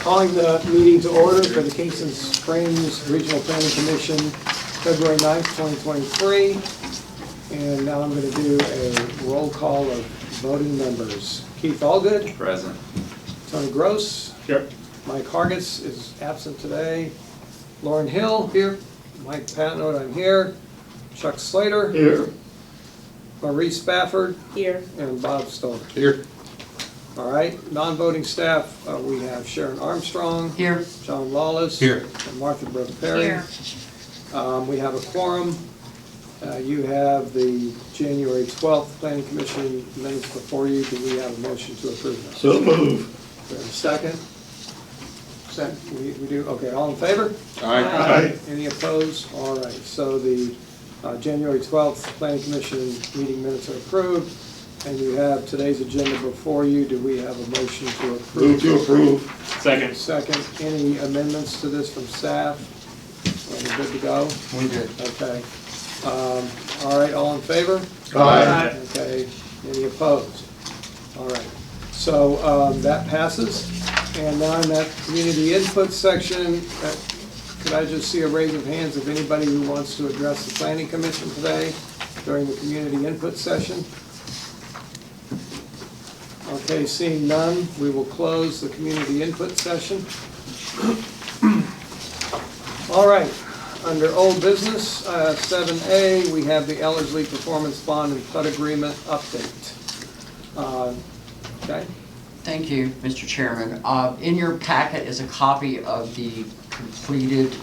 Calling the meeting to order for the Kingston Springs Regional Planning Commission, February 9th, 2023. And now I'm going to do a roll call of voting members. Keith Allgood. Present. Tony Gross. Here. Mike Hargis is absent today. Lauren Hill. Here. Mike Patnode, I'm here. Chuck Slater. Here. Maurice Spafford. Here. And Bob Stoller. Here. All right, non-voting staff, we have Sharon Armstrong. Here. John Lawless. Here. And Martha Brooke Perry. Here. We have a quorum. You have the January 12th Planning Commission minutes before you. Do we have a motion to approve them? So move. Do we have a second? Second, we do, okay, all in favor? Aye. Any opposed? All right, so the January 12th Planning Commission meeting minutes are approved. And you have today's agenda before you. Do we have a motion to approve? Move to approve. Second. Second. Any amendments to this from staff? Are we good to go? We did. Okay. All right, all in favor? Aye. Okay. Any opposed? All right. So that passes. And now in that community input section, could I just see a raise of hands of anybody who wants to address the Planning Commission today during the community input session? Okay, seeing none, we will close the community input session. All right, under old business, 7A, we have the Ellerslie Performance Bond and PUD Agreement update. Okay. Thank you, Mr. Chairman. In your packet is a copy of the completed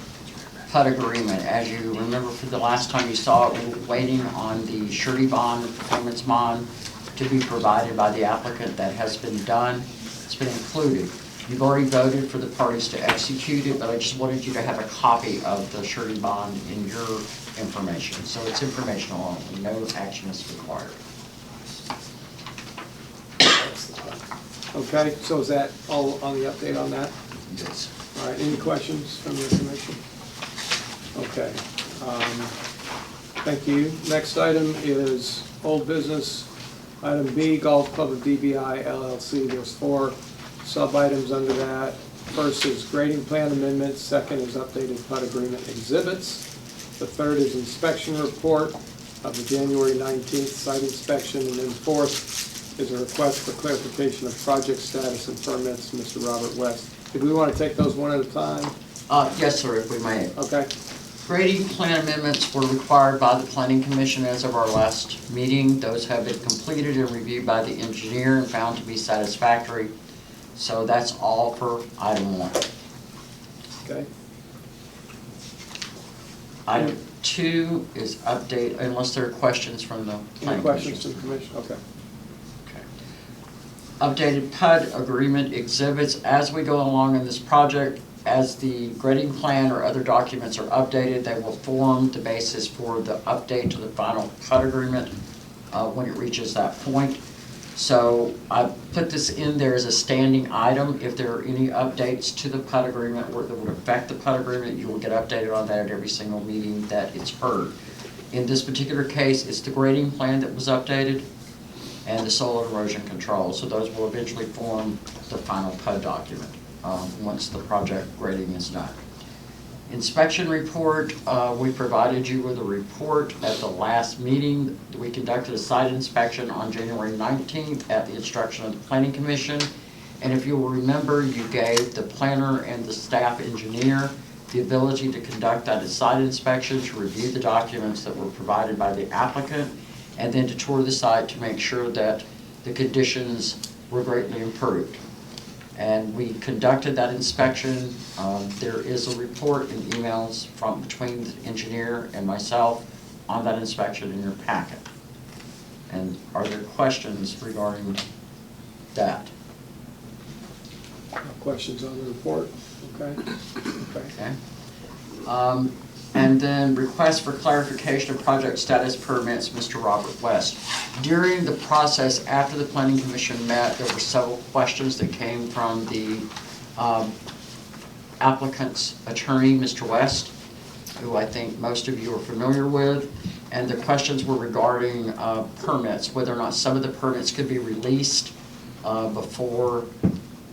PUD agreement. As you remember from the last time you saw it, we were waiting on the surety bond and performance bond to be provided by the applicant. That has been done. It's been included. You've already voted for the parties to execute it, but I just wanted you to have a copy of the surety bond in your information. So it's informational only, no action is required. Okay, so is that all on the update on that? Yes. All right, any questions from the commission? Okay. Thank you. Next item is old business. Item B, Golf Club of DBI LLC. There's 4 sub-items under that. First is grading plan amendments. Second is updated PUD agreement exhibits. The third is inspection report of the January 19th site inspection. And then fourth is a request for clarification of project status and permits, Mr. Robert West. Do we want to take those one at a time? Yes, sir, if we may. Okay. Grading plan amendments were required by the Planning Commission as of our last meeting. Those have been completed and reviewed by the engineer and found to be satisfactory. So that's all for item 1. Okay. Item 2 is update, unless there are questions from the Any Planning questions Commission. from the commission? Okay. Okay. Updated PUD agreement exhibits. As we go along in this project, as the grading plan or other documents are updated, they will form the basis for the update to the final PUD agreement when it reaches that point. So I put this in there as a standing item. If there are any updates to the PUD agreement or that would affect the PUD agreement, you will get updated on that at every single meeting that it's heard. In this particular case, it's the grading plan that was updated and the soil erosion control. So those will eventually form the final PUD document once the project grading is done. Inspection report, we provided you with a report at the last meeting. We conducted a site inspection on January 19th at the instruction of the Planning Commission. And if you will remember, you gave the planner and the staff engineer the ability to conduct that site inspection, to review the documents that were provided by the applicant, and then to tour the site to make sure that the conditions were greatly improved. And we conducted that inspection. There is a report and emails from between the engineer and myself on that inspection in your packet. And are there questions regarding that? No questions on the report? Okay. Okay. And then request for clarification of project status permits, Mr. Robert West. During the process after the Planning Commission met, there were several questions that came from the applicant's attorney, Mr. West, who I think most of you are familiar with. And the questions were regarding permits, whether or not some of the permits could be released before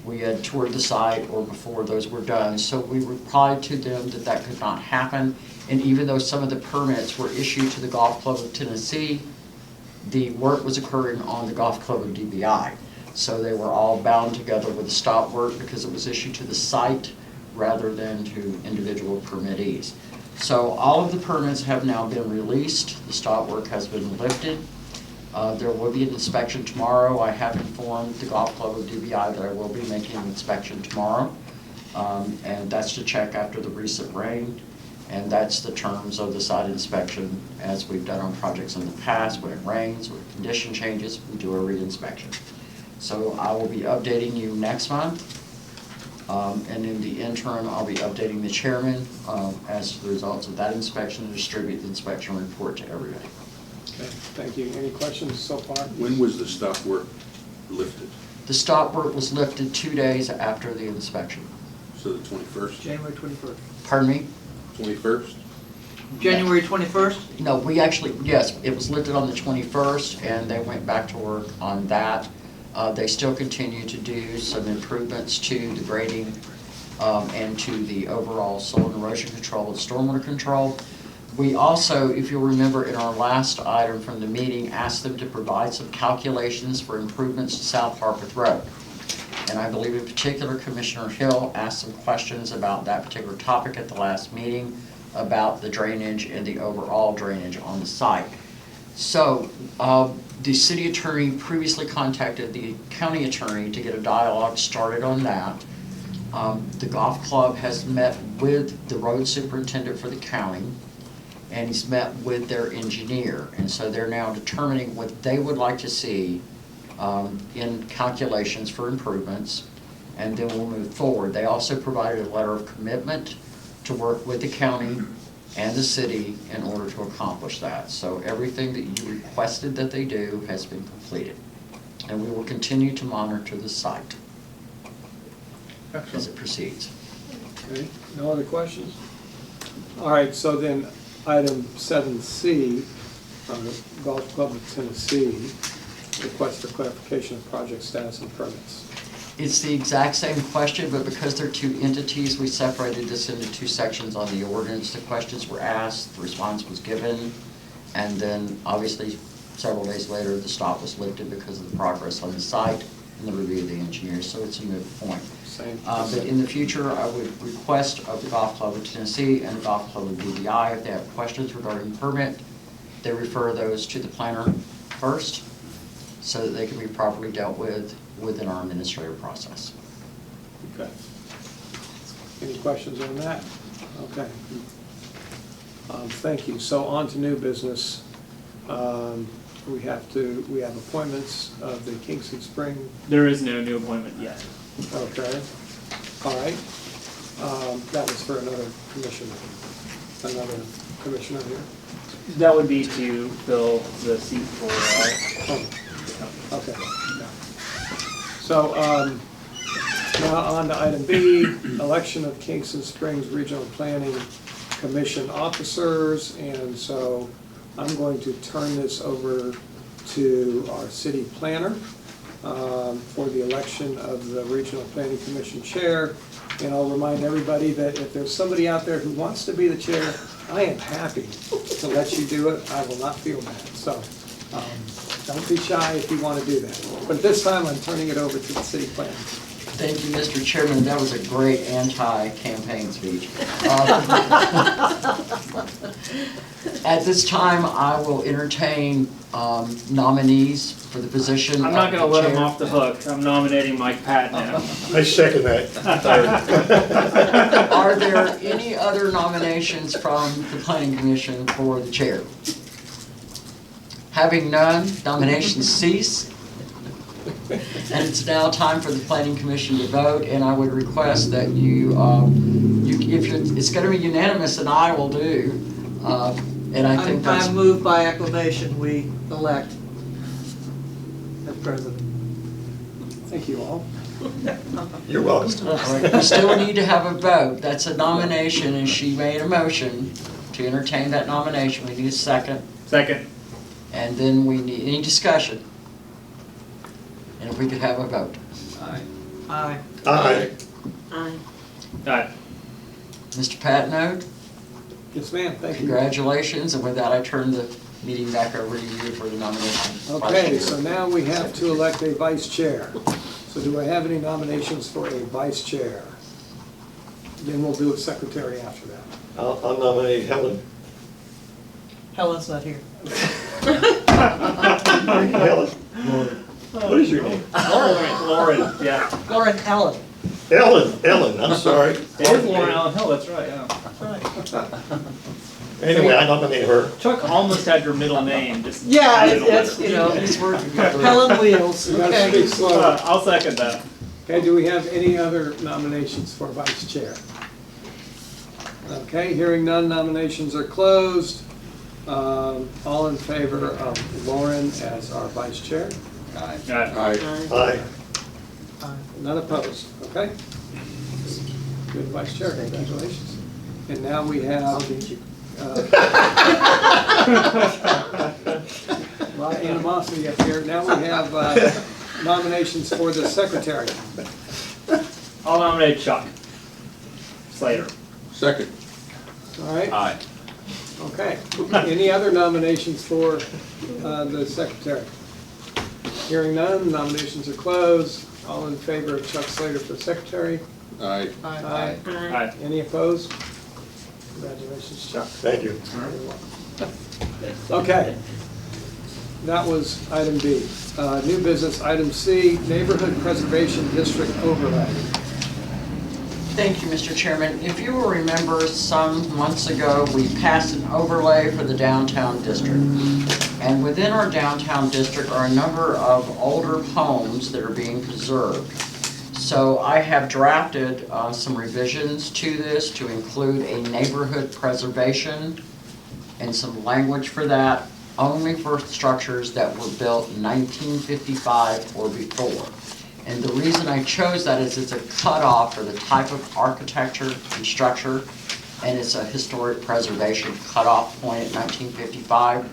we had toured the site or before those were done. So we replied to them that that could not happen. And even though some of the permits were issued to the Golf Club of Tennessee, the work was occurring on the Golf Club of DBI. So they were all bound together with the stop work because it was issued to the site rather than to individual permittees. So all of the permits have now been released. The stop work has been lifted. There will be an inspection tomorrow. I have informed the Golf Club of DBI that I will be making an inspection tomorrow. And that's to check after the recent rain. And that's the terms of the site inspection as we've done on projects in the past. When it rains or condition changes, we do a re-inspection. So I will be updating you next month. And in the interim, I'll be updating the chairman as to the results of that inspection and distribute the inspection report to everybody. Okay, thank you. Any questions so far? When was the stop work lifted? The stop work was lifted 2 days after the inspection. So the 21st? January 21st. Pardon me? 21st? January 21st? No, we actually, yes, it was lifted on the 21st, and they went back to work on that. They still continue to do some improvements to the grading and to the overall soil and erosion control and stormwater control. We also, if you'll remember in our last item from the meeting, asked them to provide some calculations for improvements to South Harpeth Road. And I believe in particular Commissioner Hill asked some questions about that particular topic at the last meeting about the drainage and the overall drainage on the site. So the city attorney previously contacted the county attorney to get a dialogue started on that. The golf club has met with the road superintendent for the county, and he's met with their engineer. And so they're now determining what they would like to see in calculations for improvements, and then we'll move forward. They also provided a letter of commitment to work with the county and the city in order to accomplish that. So everything that you requested that they do has been completed. And we will continue to monitor the site as it proceeds. Okay, no other questions? All right, so then item 7C, Golf Club of Tennessee, request for clarification of project status and permits. It's the exact same question, but because they're two entities, we separated this into two sections on the ordinance. The questions were asked, the response was given, and then obviously several days later, the stop was lifted because of the progress on the site and the review of the engineers, so it's a moot point. Same. But in the future, I would request of the Golf Club of Tennessee and the Golf Club of DBI, if they have questions regarding the permit, they refer those to the planner first, so that they can be properly dealt with within our administrative process. Okay. Any questions on that? Okay. Thank you. So on to new business. We have appointments of the Kingston Spring. There is no new appointment yet. Okay. All right. That was for another commissioner here. That would be to fill the seat for, Oh, okay. Yeah. So now on to item B, election of Kingston Springs Regional Planning Commission officers. And so I'm going to turn this over to our city planner for the election of the Regional Planning Commission chair. And I'll remind everybody that if there's somebody out there who wants to be the chair, I am happy to let you do it. I will not feel bad. So don't be shy if you want to do that. But this time I'm turning it over to the city planner. Thank you, Mr. Chairman. That was a great anti-campaign speech. At this time, I will entertain nominees for the position. I'm not of gonna the let him chair. off the hook. I'm nominating Mike Patton now. I second that. Are there any other nominations from the Planning Commission for the chair? Having none, nominations cease. And it's now time for the Planning Commission to vote, and I would request that it's going to be unanimous, and I will do. And I think that's. I move by acclamation, we elect as president. Thank you all. You're welcome. All right, we still need to have a vote. That's a nomination, and she made a motion to entertain that nomination. We need a second, Second. and then we need any discussion. And if we could have a vote. Aye. Aye. Aye. Aye. Mr. Patnode, Yes, ma'am, thank you. congratulations, and with that, I turn the meeting back over to you for the nomination. Okay, so now we have to elect a vice chair. So do I have any nominations for a vice chair? Then we'll do a secretary after that. I'll nominate Helen. Helen's not here. Helen. What is your name? Lauren, yeah. Lauren Allen. Ellen, I'm sorry. It is Lauren Allen Hill, that's right, yeah. That's right. Anyway, I nominate her. Chuck almost had your middle name, just. Yeah, added a it's, letter. you know, These words together. Helen Wheels, We gotta okay. speak slowly. I'll second that. Okay, do we have any other nominations for vice chair? Okay, hearing none, nominations are closed. All in favor of Lauren as our vice chair? Aye. Aye. Aye. None opposed, okay? Good vice chair, congratulations. And now we have, a lot of animosity up here. Now we have nominations for the secretary. I'll nominate Chuck Slater. Second. All right, Aye. okay. Any other nominations for the secretary? Hearing none, nominations are closed. All in favor of Chuck Slater for secretary? Aye. Aye. Aye. Any opposed? Congratulations, Chuck. Thank you. Okay. That was item B. New business, item C, Neighborhood Preservation District Overlay. Thank you, Mr. Chairman. If you will remember, some months ago, we passed an overlay for the downtown district. And within our downtown district are a number of older homes that are being preserved. So I have drafted some revisions to this to include a neighborhood preservation and some language for that, only for structures that were built in 1955 or before. And the reason I chose that is it's a cutoff for the type of architecture and structure, and it's a historic preservation cutoff point at 1955.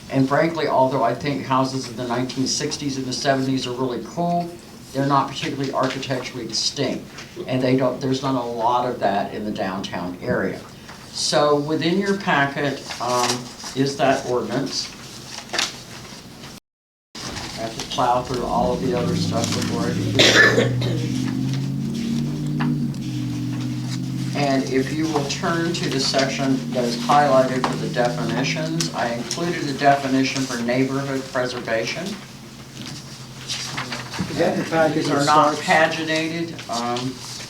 And frankly, although I think houses in the 1960s and the 70s are really cool, they're not particularly architecturally distinct. And there's not a lot of that in the downtown area. So within your packet is that ordinance. I have to plow through all of the other stuff before I do it. And if you will turn to the section that is highlighted for the definitions, I included a definition for neighborhood preservation. Is that in the package These that are not starts? paginated,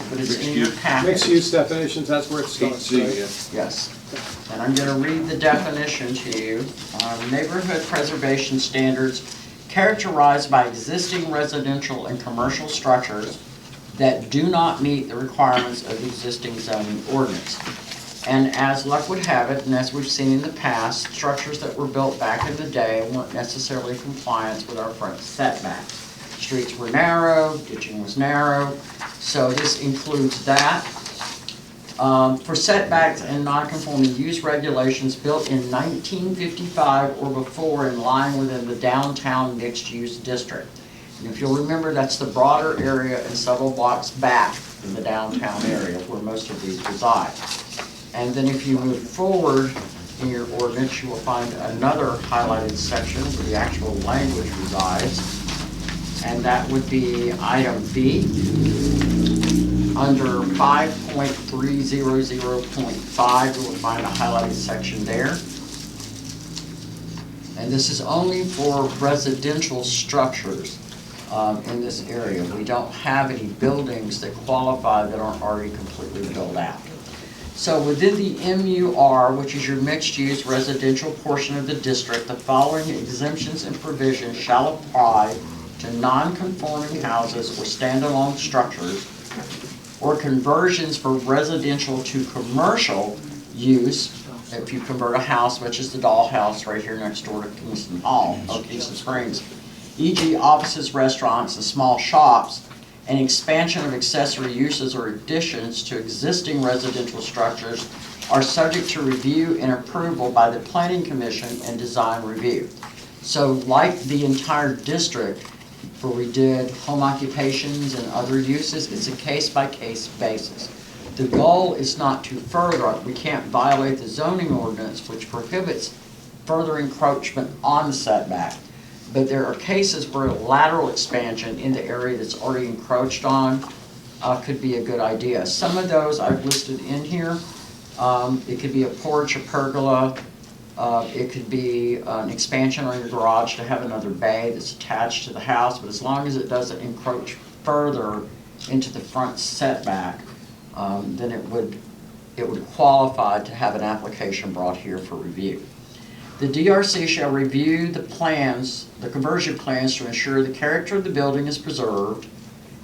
but it's in your packet. Mixed use definitions, that's where it starts, right? Yes, and I'm going to read the definition to you. Neighborhood preservation standards characterized by existing residential and commercial structures that do not meet the requirements of the existing zoning ordinance. And as luck would have it, and as we've seen in the past, structures that were built back in the day weren't necessarily in compliance with our front setbacks. Streets were narrow, ditching was narrow, so this includes that. For setbacks and non-conforming use regulations built in 1955 or before in line within the downtown mixed-use district. And if you'll remember, that's the broader area and several blocks back in the downtown area where most of these reside. And then if you move forward in your ordinance, you will find another highlighted section where the actual language resides. And that would be item B. Under 5.300.5, you will find a highlighted section there. And this is only for residential structures in this area. We don't have any buildings that qualify that aren't already completely built out. So within the MUR, which is your mixed-use residential portion of the district, the following exemptions and provisions shall apply to non-conforming houses or standalone structures or conversions for residential to commercial use. If you convert a house, which is the dollhouse right here next door to Kingston Hall, or Kingston Springs, e.g. offices, restaurants, and small shops, and expansion of accessory uses or additions to existing residential structures are subject to review and approval by the Planning Commission and Design Review. So like the entire district, where we did home occupations and other uses. It's a case-by-case basis. The goal is not to further, we can't violate the zoning ordinance, which prohibits further encroachment on the setback. But there are cases where a lateral expansion in the area that's already encroached on could be a good idea. Some of those I've listed in here. It could be a porch, a pergola. It could be an expansion on your garage to have another bay that's attached to the house, but as long as it doesn't encroach further into the front setback, then it would qualify to have an application brought here for review. The DRC shall review the plans, the conversion plans, to ensure the character of the building is preserved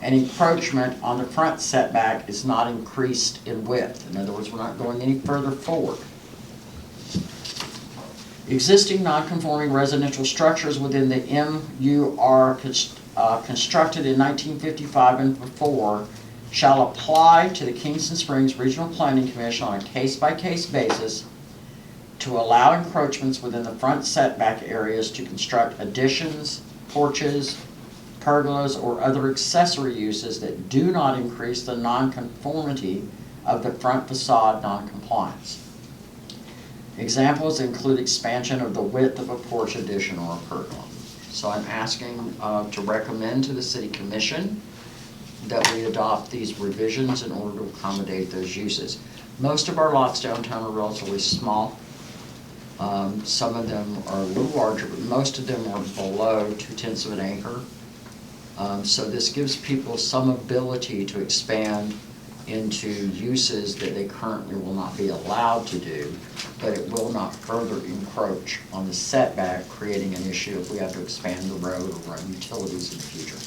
and encroachment on the front setback is not increased in width. In other words, we're not going any further forward. Existing non-conforming residential structures within the MUR constructed in 1955 and before shall apply to the Kingston Springs Regional Planning Commission on a case-by-case basis to allow encroachments within the front setback areas to construct additions, porches, pergolas, or other accessory uses that do not increase the nonconformity of the front facade noncompliance. Examples include expansion of the width of a porch addition or a pergola. So I'm asking to recommend to the City Commission that we adopt these revisions in order to accommodate those uses. Most of our lots downtown are relatively small. Some of them are a little larger, but most of them are below 0.2 of an acre. So this gives people some ability to expand into uses that they currently will not be allowed to do, but it will not further encroach on the setback, creating an issue if we have to expand the road or run utilities in the future.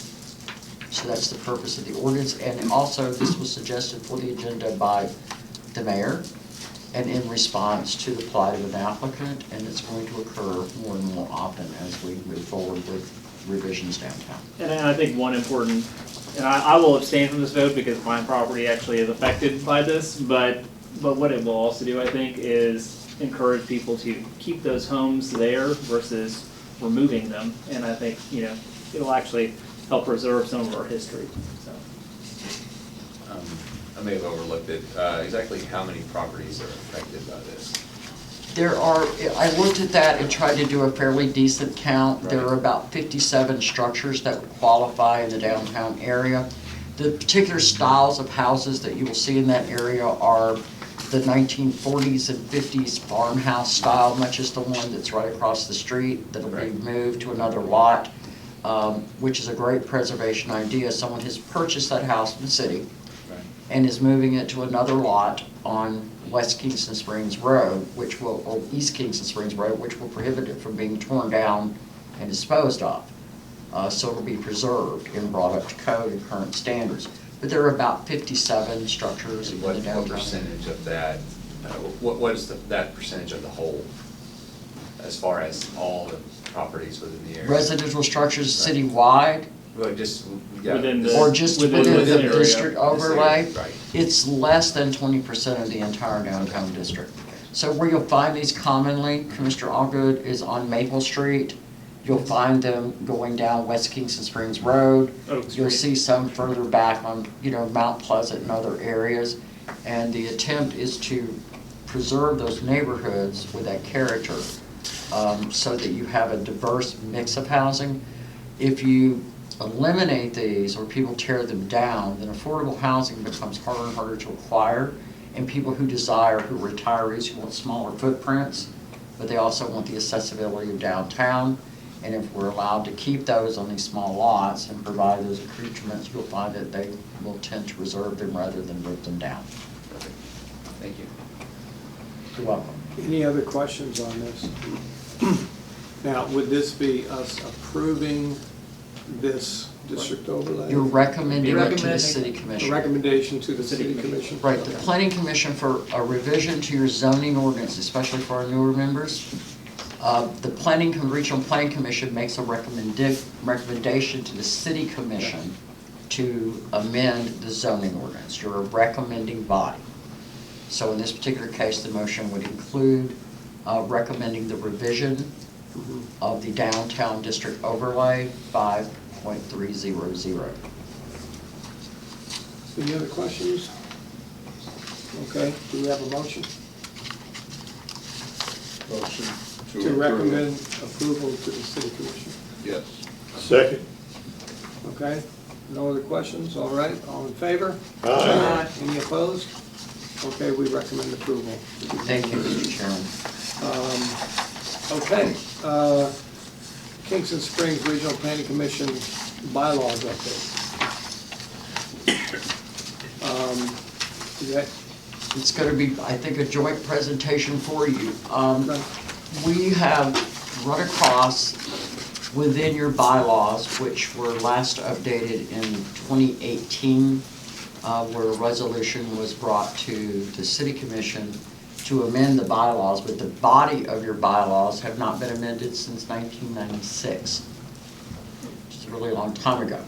So that's the purpose of the ordinance, and also this was suggested for the agenda by the mayor, and in response to the plight of an applicant, and it's going to occur more and more often as we move forward with revisions downtown. And I think one important, and I will abstain from this vote because my property actually is affected by this, but what it will also do, I think, is encourage people to keep those homes there versus removing them. And I think, it'll actually help preserve some of our history, so. I may have overlooked it. Exactly how many properties are affected by this? I looked at that and tried to do a fairly decent count. There Right. are about 57 structures that would qualify in the downtown area. The particular styles of houses that you will see in that area are the 1940s and 50s farmhouse style, much as the one that's right across the street that'll be Right. moved to another lot, which is a great preservation idea. Someone has purchased that house in the city Right. and is moving it to another lot on West Kingston Springs Road, or East Kingston Springs Road, which will prohibit it from being torn down and disposed of. So it'll be preserved and brought up to code and current standards. But there are about 57 structures in the What downtown. percentage of that, what is that percentage of the whole, as far as all the properties within the area? Residential structures Right. citywide, Well, just, yeah. Within the- or just Within within this the area. district overlay, Right. it's less than 20% of the entire downtown district. So where you'll find these commonly, Commissioner Allgood, is on Maple Street. You'll find them going down West Kingston Springs Road. Oak You'll Street. see some further back on, Mount Pleasant and other areas. And the attempt is to preserve those neighborhoods with that character, so that you have a diverse mix of housing. If you eliminate these or people tear them down, then affordable housing becomes harder and harder to acquire. And people who are retirees who want smaller footprints, but they also want the accessibility of downtown. And if we're allowed to keep those on these small lots and provide those accoutrements, you'll find that they will tend to reserve them rather than rip them down. Perfect. Thank you. You're welcome. Any other questions on this? Now, would this be us approving this district overlay? You're recommending it to the Recommending. city A commission. recommendation to the City city commission. commission? Right, the planning commission for a revision to your zoning ordinance, especially for our newer members. The regional planning commission makes a recommendation to the city commission to amend the zoning ordinance. You're a recommending body. So in this particular case, the motion would include recommending the revision of the downtown district overlay 5 1.300. Any other questions? Okay, do we have a motion? Motion To approve. recommend approval to the city commission. Yes. Second. Okay, no other questions? All right, all in favor? Aye. Any opposed? Okay, we recommend approval. Thank you, Mr. Chairman. Okay, Kingston Springs Regional Planning Commission bylaws update. Yeah, It's going to be, I think, a joint presentation for you. We have run across within your bylaws, which were last updated in 2018, where a resolution was brought to the city commission to amend the bylaws, but the body of your bylaws have not been amended since 1996, which is a really long time ago.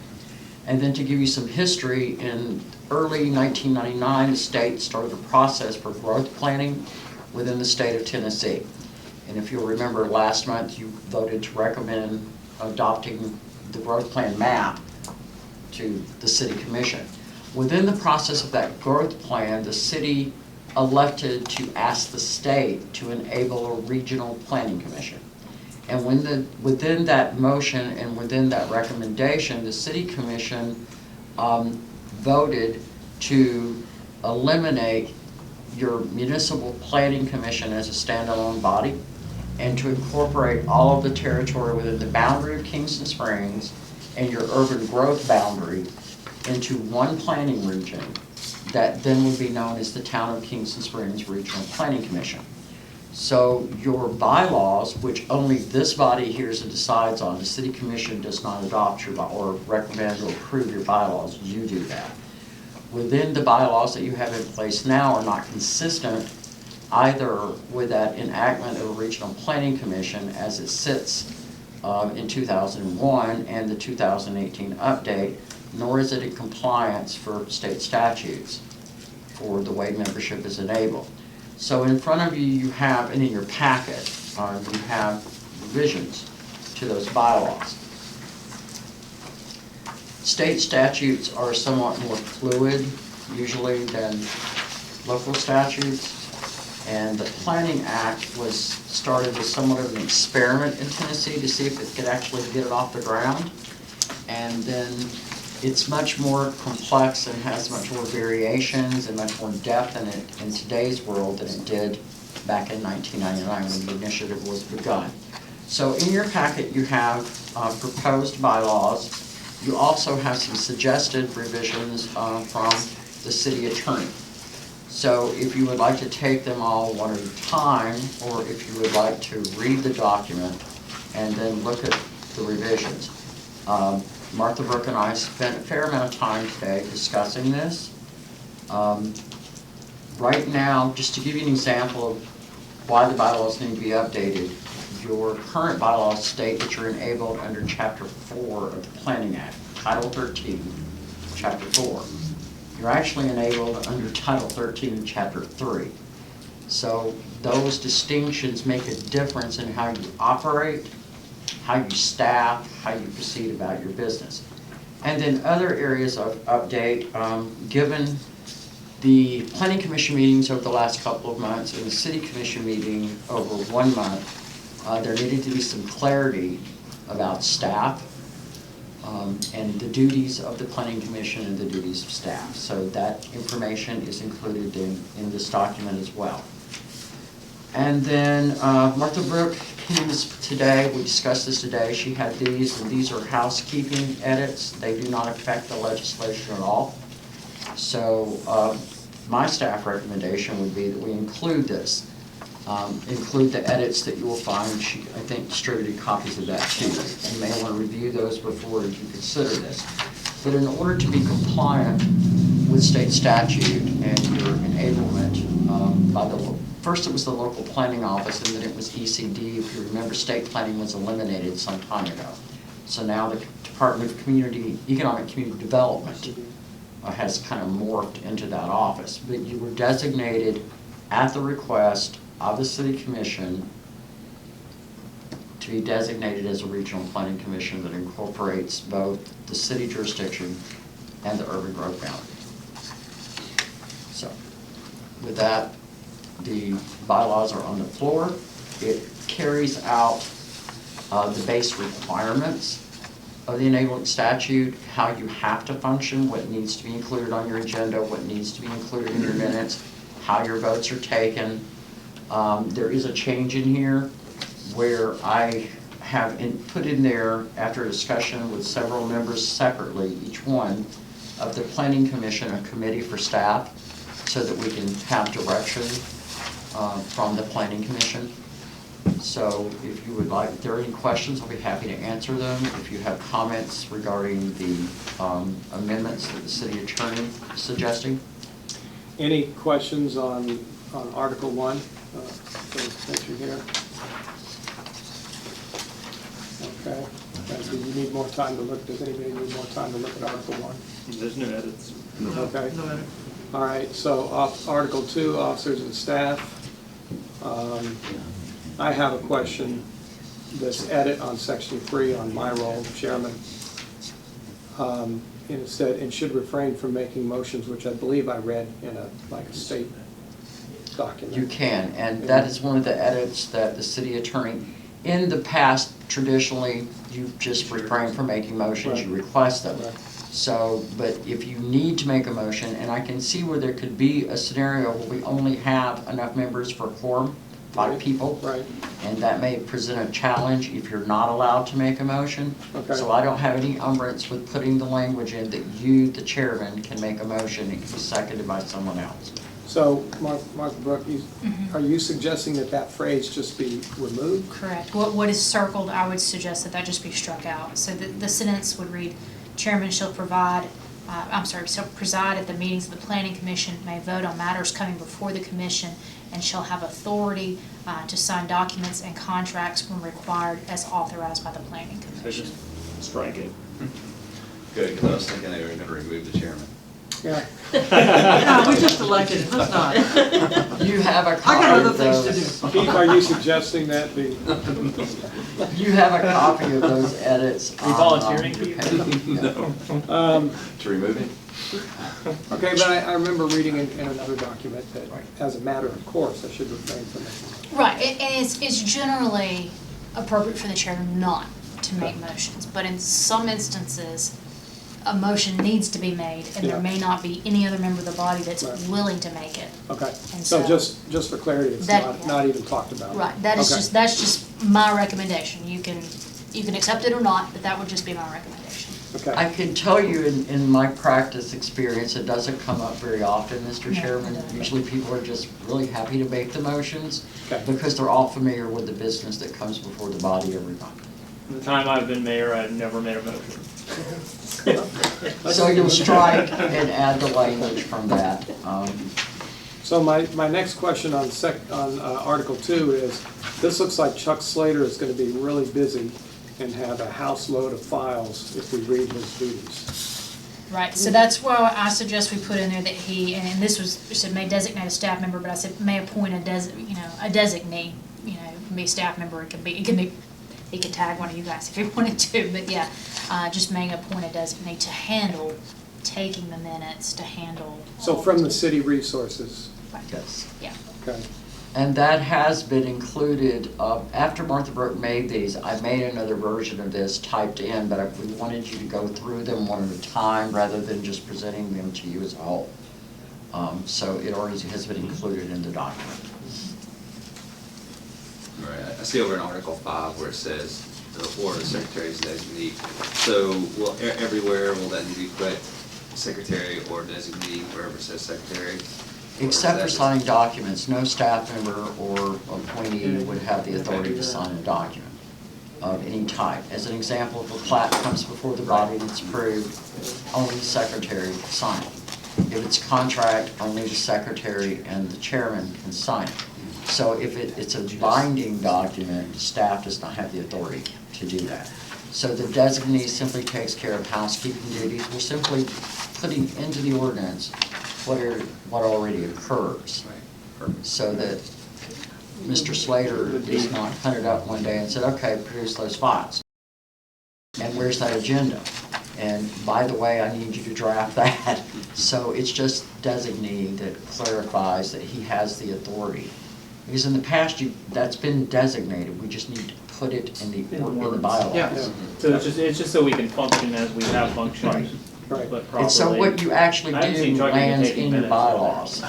And then to give you some history, in early 1999, the state started a process for growth planning within the state of Tennessee. And if you'll remember, last month you voted to recommend adopting the growth plan map to the city commission. Within the process of that growth plan, the city elected to ask the state to enable a regional planning commission. And within that motion and within that recommendation, the city commission voted to eliminate your municipal planning commission as a standalone body and to incorporate all of the territory within the boundary of Kingston Springs and your urban growth boundary into one planning region that then would be known as the Town of Kingston Springs Regional Planning Commission. So your bylaws, which only this body hears and decides on, the city commission does not adopt your or recommend or approve your bylaws, you do that. Within the bylaws that you have in place now are not consistent either with that enactment of a regional planning commission as it sits in 2001 and the 2018 update, nor is it in compliance for state statutes for the way membership is enabled. So in front of you, you have, and in your packet, you have revisions to those bylaws. State statutes are somewhat more fluid usually than local statutes. And the Planning Act was started as somewhat of an experiment in Tennessee to see if it could actually get it off the ground. And then it's much more complex and has much more variations and much more depth in it in today's world than it did back in 1999 when the initiative was begun. So in your packet you have proposed bylaws. You also have some suggested revisions from the city attorney. So if you would like to take them all one at a time, or if you would like to read the document and then look at the revisions. Martha Brooke and I spent a fair amount of time today discussing this. Right now, just to give you an example of why the bylaws need to be updated, your current bylaws state that you're enabled under Chapter 4 of the Planning Act, Title 13, Chapter 4. You're actually enabled under Title 13 and Chapter 3. So those distinctions make a difference in how you operate, how you staff, how you proceed about your business. And then other areas of update, given the Planning Commission meetings over the last couple of months and the City Commission meeting over 1 month, there needed to be some clarity about staff and the duties of the Planning Commission and the duties of staff. So that information is included in this document as well. And then Martha Brooke came today, we discussed this today, she had these, and these are housekeeping edits. They do not affect the legislation at all. So my staff recommendation would be that we include this. Include the edits that you will find. She, I think, distributed copies of that to you. You may want to review those before you consider this. But in order to be compliant with state statute and your enablement by the first it was the local planning office, and then it was ECD. If you remember, state planning was eliminated some time ago. So now the Department of Economic Community Development has kind of morphed into that office. But you were designated at the request of the City Commission to to be designated as a regional planning commission that incorporates both the city jurisdiction and the urban growth boundary. So, with that, the bylaws are on the floor. It carries out the base requirements of the enabling statute, how you have to function, what needs to be included on your agenda, what needs to be included in your minutes, how your votes are taken. There is a change in here where I have put in there, after a discussion with several members separately, each one, of the Planning Commission, a committee for staff, so that we can have direction from the Planning Commission. So if you would like, if there are any questions, I'll be happy to answer them. If you have comments regarding the amendments that the city attorney is suggesting. Any questions on Article 1? Picture here. Okay. Do you need more time to look? Does anybody need more time to look at Article 1? There's no edits. Okay. No matter. All right, so Article 2, officers and staff. I have a question, this edit on Section 3 on my role, Chairman. And it said, and should refrain from making motions, which I believe I read in like a state document. You can, and that is one of the edits that the city attorney, in the past, traditionally, you just refrain from making motions, you request them. Right. So, but if you need to make a motion, and I can see where there could be a scenario where we only have enough members for a quorum, 5 Right. people. Right. And that may present a challenge if you're not allowed to make a motion. Okay. So I don't have any umbrance with putting the language in that you, the chairman, can make a motion and it can be seconded by someone else. So, Martha Brooke, are you suggesting that that phrase just be removed? Correct. What is circled, I would suggest that that just be struck out. So the sentence would read, Chairman shall preside at the meetings of the Planning Commission, may vote on matters coming before the commission, and shall have authority to sign documents and contracts when required as authorized by the Planning So Commission. just strike it. Good, because I was thinking they were gonna remove the chairman. Yeah. No, we just elected him, let's not. You have a I got copy other of things to those. do. Keith, are you suggesting that be? You have a copy of those edits. Are you volunteering, your Pete? page. No. To remove it? Okay, but I remember reading in another document that, as a matter of course, I should refrain from it. Right, and it's generally appropriate for the chairman not to make motions, but in some instances, a motion needs to be made, and Yeah. there may not be any other member of the body that's Right. willing to make it. Okay, And so so- just for clarity, it's That- not even talked about. Right, that is Okay. that's just my recommendation. You can accept it or not, but that would just be my recommendation. Okay, I can tell you in my practice experience, it doesn't come up very often, Mr. No, it Chairman. doesn't. Usually people are just really happy to make the motions Okay. because they're all familiar with the business that comes before the body every time. The time I've been mayor, I've never made a motion. So you'll strike and add the language from that. so my next question on Article 2 is, this looks like Chuck Slater is gonna be really busy and have a house load of files if we read his duties. Right, so that's why I suggest we put in there that he, and this was, it said may designate a staff member, but I said may appoint a designee, can be a staff member, it can be, he could tag one of you guys if he wanted to, but yeah, just may appoint a designee to handle taking the minutes, to handle. So all from the those- city resources, Right. Yes. Yeah, okay. And that has been included, after Martha Brooke made these, I made another version of this typed in, but we wanted you to go through them one at a time rather than just presenting them to you as a whole. So it already has been included in the document. Right, I see over in Article 5 where it says, or the secretary's designee. So will, everywhere will that be put secretary or designee, wherever it says secretary? Or Except is for that signing documents, no staff member or appointee would have the authority to sign a document of any type. As an example, if a plat comes before the body and it's approved, only the secretary can sign it. If it's contract, only the secretary and the chairman can sign it. So if it's a binding document, staff does not have the authority to do that. So the designee simply takes care of housekeeping duties. We're simply putting into the ordinance what already occurs. Right, perfect. So that Mr. Slater is not hunted up one day and said, okay, produce those files. And where's that agenda? And by the way, I need you to draft that. So it's just designee that clarifies that he has the authority. Because in the past, that's been designated, we just need to put it in the bylaws. Yeah. So it's just so we can function as we have functioned, Right. but properly. And so what you actually I haven't seen do trucking lands taking in your minutes. bylaws.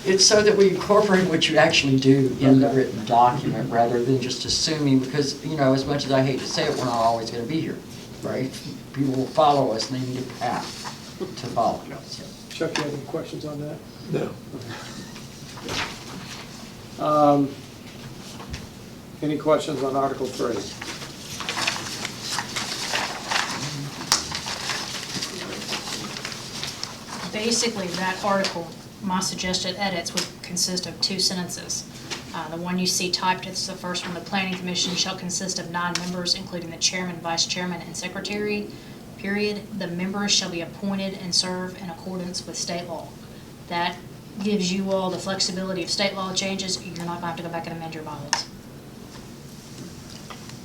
It's so that we incorporate what you actually do in the written document rather than just assuming, because, you know, as much as I hate to say it, we're not always gonna be here, right? People will follow us and they need a path to follow. So, Chuck, you have any questions on that? No. Any questions on Article 3? Basically, that article, my suggested edits would consist of 2 sentences. The one you see typed, it's the first one, the planning commission shall consist of 9 members, including the chairman, vice chairman, and secretary, period. The members shall be appointed and serve in accordance with state law. That gives you all the flexibility if state law changes, you're not gonna have to go back and amend your bylaws.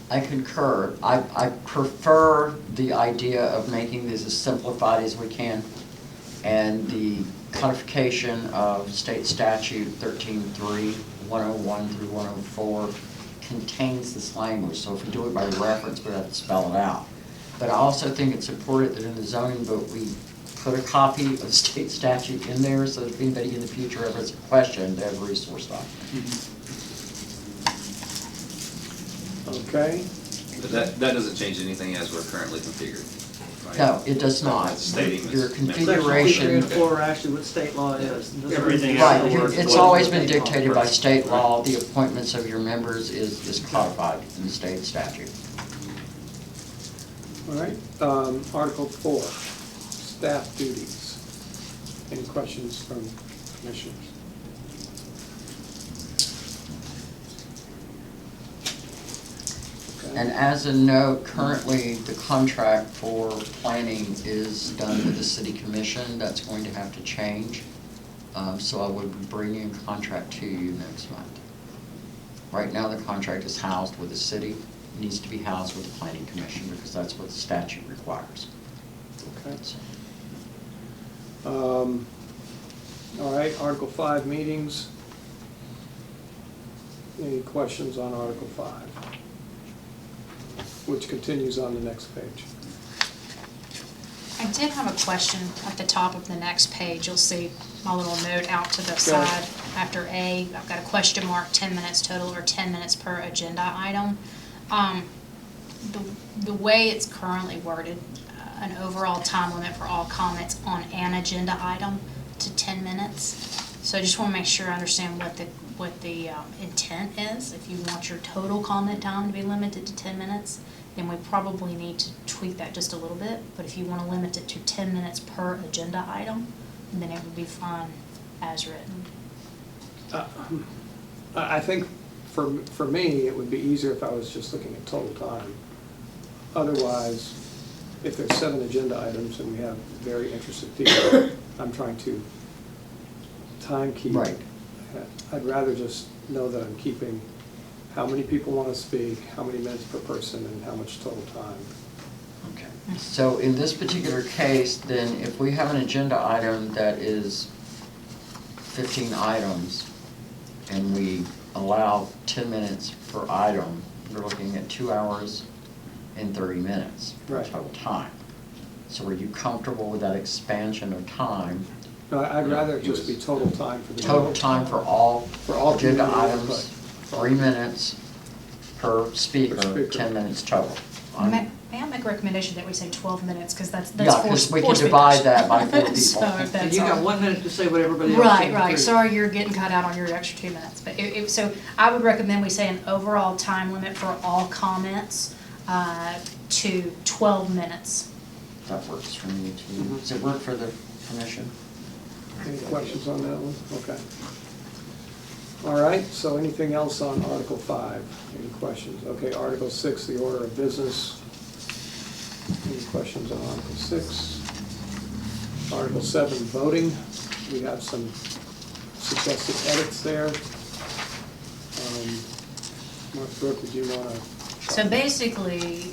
I concur. I prefer the idea of making this as simplified as we can. And the codification of state statute 13.3, 101 through 104 contains this language. So if we do it by reference, we have to spell it out. But I also think it's important that in the zoning book, we put a copy of the state statute in there so that if anybody in the future ever has a question, they have a resource document. Okay, But that doesn't change anything as we're currently configured, right? No, it does not. It's stating Your this. Section 3 and configuration, 4 are actually what state law is. And this Everything is- else. right, it's always been dictated by state law. The appointments of your members is codified in the state statute. all right. Article 4, staff duties. Any questions from commissioners? Okay. And as a note, currently, the contract for planning is done with the city commission. That's going to have to change. So I would be bringing a contract to you next month. Right now, the contract is housed with the city. It needs to be housed with the planning commission because that's what the statute requires. Okay. So, All right, Article 5, meetings. Any questions on Article 5? Which continues on the next page. I did have a question at the top of the next page. You'll see my little note out to the Okay. side. After A, I've got a question mark, 10 minutes total or 10 minutes per agenda item. The way it's currently worded, an overall time limit for all comments on an agenda item to 10 minutes. So I just want to make sure I understand what the intent is. If you want your total comment time to be limited to 10 minutes, then we probably need to tweak that just a little bit. But if you want to limit it to 10 minutes per agenda item, then it would be fine as written. I think for me, it would be easier if I was just looking at total time. Otherwise, if there's 7 agenda items and we have very interested people, I'm trying to time keep. Right. I'd rather just know that I'm keeping how many people want to speak, how many minutes per person, and how much total time. Okay. So in this particular case, then if we have an agenda item that is 15 items and we allow 10 minutes per item, we're looking at 2 hours and 30 minutes for Right. total time. So are you comfortable with that expansion of time? No, I'd Yeah, rather it he just was- be total time for the. Total time for all agenda community items, input. 3 minutes per speaker, Per speaker. 10 minutes total. May I make a recommendation that we say 12 minutes, because that's Yeah, four 'cause we can four divide speakers. that by 4 people. So if And that's you got all. 1 minute to say what everybody else Right, said. right, sorry, you're getting cut out on your extra 2 minutes, but so I would recommend we say an overall time limit for all comments to 12 minutes. That works for me too. Does it work for the commission? Any questions on that one? Okay. All right, so anything else on Article 5? Any questions? Okay, Article 6, the order of business. Any questions on Article 6? Article 7, voting. We have some suggested edits there. Mark Brooke, did you want to? So basically,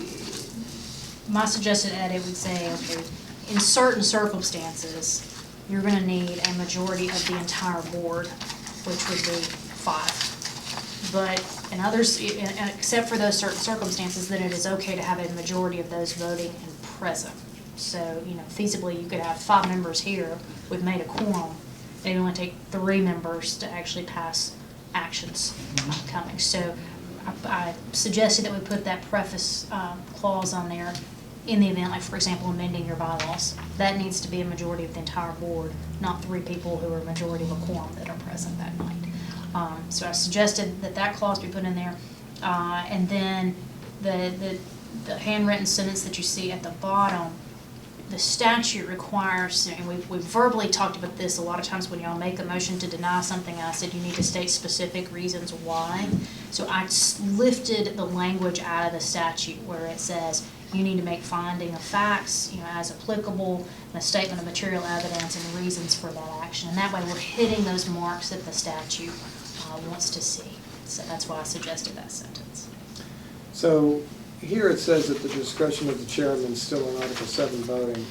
my suggested edit would say, okay, in certain circumstances, you're gonna need a majority of the entire board, which would be 5. But in others, except for those certain circumstances, then it is okay to have a majority of those voting and present. So, feasibly, you could have 5 members here, we've made a quorum, it would only take 3 members to actually pass actions coming. So I suggested that we put that preface clause on there in the event, like, for example, amending your bylaws. That needs to be a majority of the entire board, not 3 people who are a majority of a quorum that are present that night. So I suggested that clause be put in there. And then the handwritten sentence that you see at the bottom, the statute requires, and we've verbally talked about this a lot of times when y'all make a motion to deny something, I said you need to state specific reasons why. So I lifted the language out of the statute where it says you need to make finding of facts, as applicable, and a statement of material evidence and reasons for that action. And that way we're hitting those marks that the statute wants to see. So that's why I suggested that sentence. So here it says at the discretion of the chairman, still in Article 7 voting,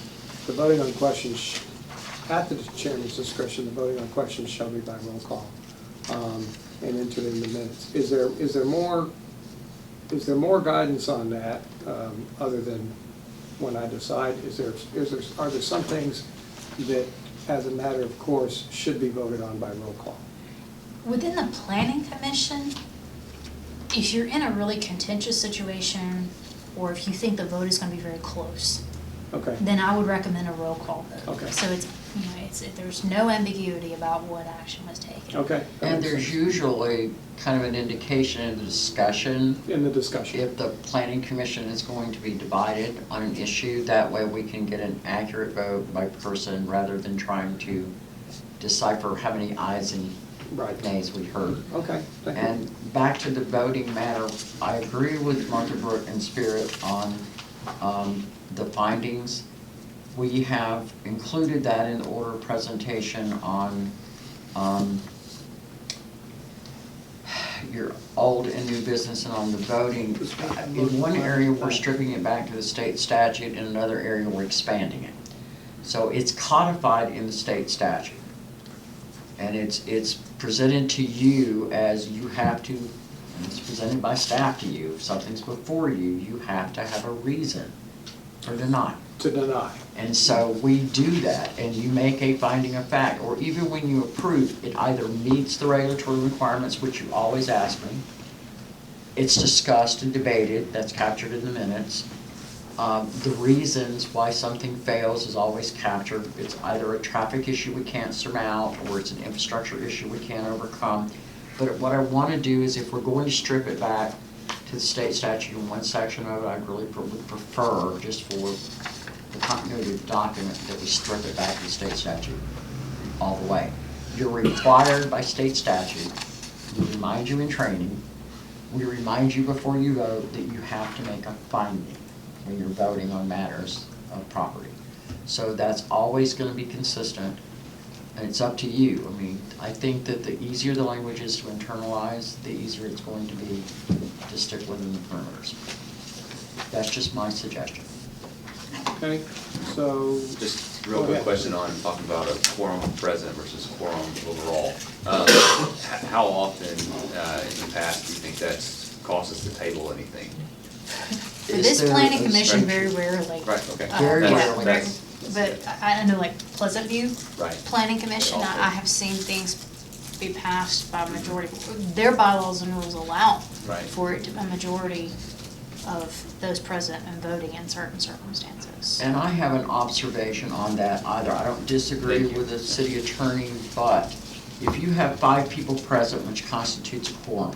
the voting on questions, at the chairman's discretion, the voting on questions shall be by roll call and entered in the minutes. Is there more guidance on that other than when I decide? Are there some things that, as a matter of course, should be voted on by roll call? Within the planning commission, if you're in a really contentious situation, or if you think the vote is going to be very close, Okay. then I would recommend a roll call vote. Okay. So there's no ambiguity about what action was taken. Okay. that And makes there's sense. usually kind of an indication in the discussion In the discussion. if the planning commission is going to be divided on an issue. That way we can get an accurate vote by person rather than trying to decipher how many ayes and Right. nays we heard. Okay, thank you. And back to the voting matter, I agree with Martha Brooke and Spirit on the findings. We have included that in the order of presentation on your old and new business and on the voting. In one area, we're stripping it back to the state statute, in another area, we're expanding it. So it's codified in the state statute. And it's presented to you as you have to, and it's presented by staff to you. If something's before you, you have to have a reason for denial. To deny. And so we do that, and you make a finding of fact, or even when you approve, it either meets the regulatory requirements, which you always ask me. It's discussed and debated, that's captured in the minutes. The reasons why something fails is always captured. It's either a traffic issue we can't surmount, or it's an infrastructure issue we can't overcome. But what I want to do is, if we're going to strip it back to the state statute in one section of it, I really would prefer, just for the continuity of the document, that we strip it back to the state statute all the way. You're required by state statute, we remind you in training, we remind you before you vote that you have to make a finding when you're voting on matters of property. So that's always going to be consistent, and it's up to you. I mean, I think that the easier the language is to internalize, the easier it's going to be to stick within the perimeters. That's just my suggestion. Okay, so. Just a real Go quick ahead. question on talking about a quorum present versus quorum overall. How often in the past do you think that's caused us to table anything? For Is this there planning a commission, strategy? very rarely. Right, okay. Very That's- rarely. that's- But I know, like Pleasant View Right. Planning Commission, Also. I have seen things be passed by majority. Their bylaws and rules allow Right. for it to a majority of those present and voting in certain circumstances. And I have an observation on that either. I don't disagree Thank you. with the city attorney, but if you have 5 people present, which constitutes a quorum,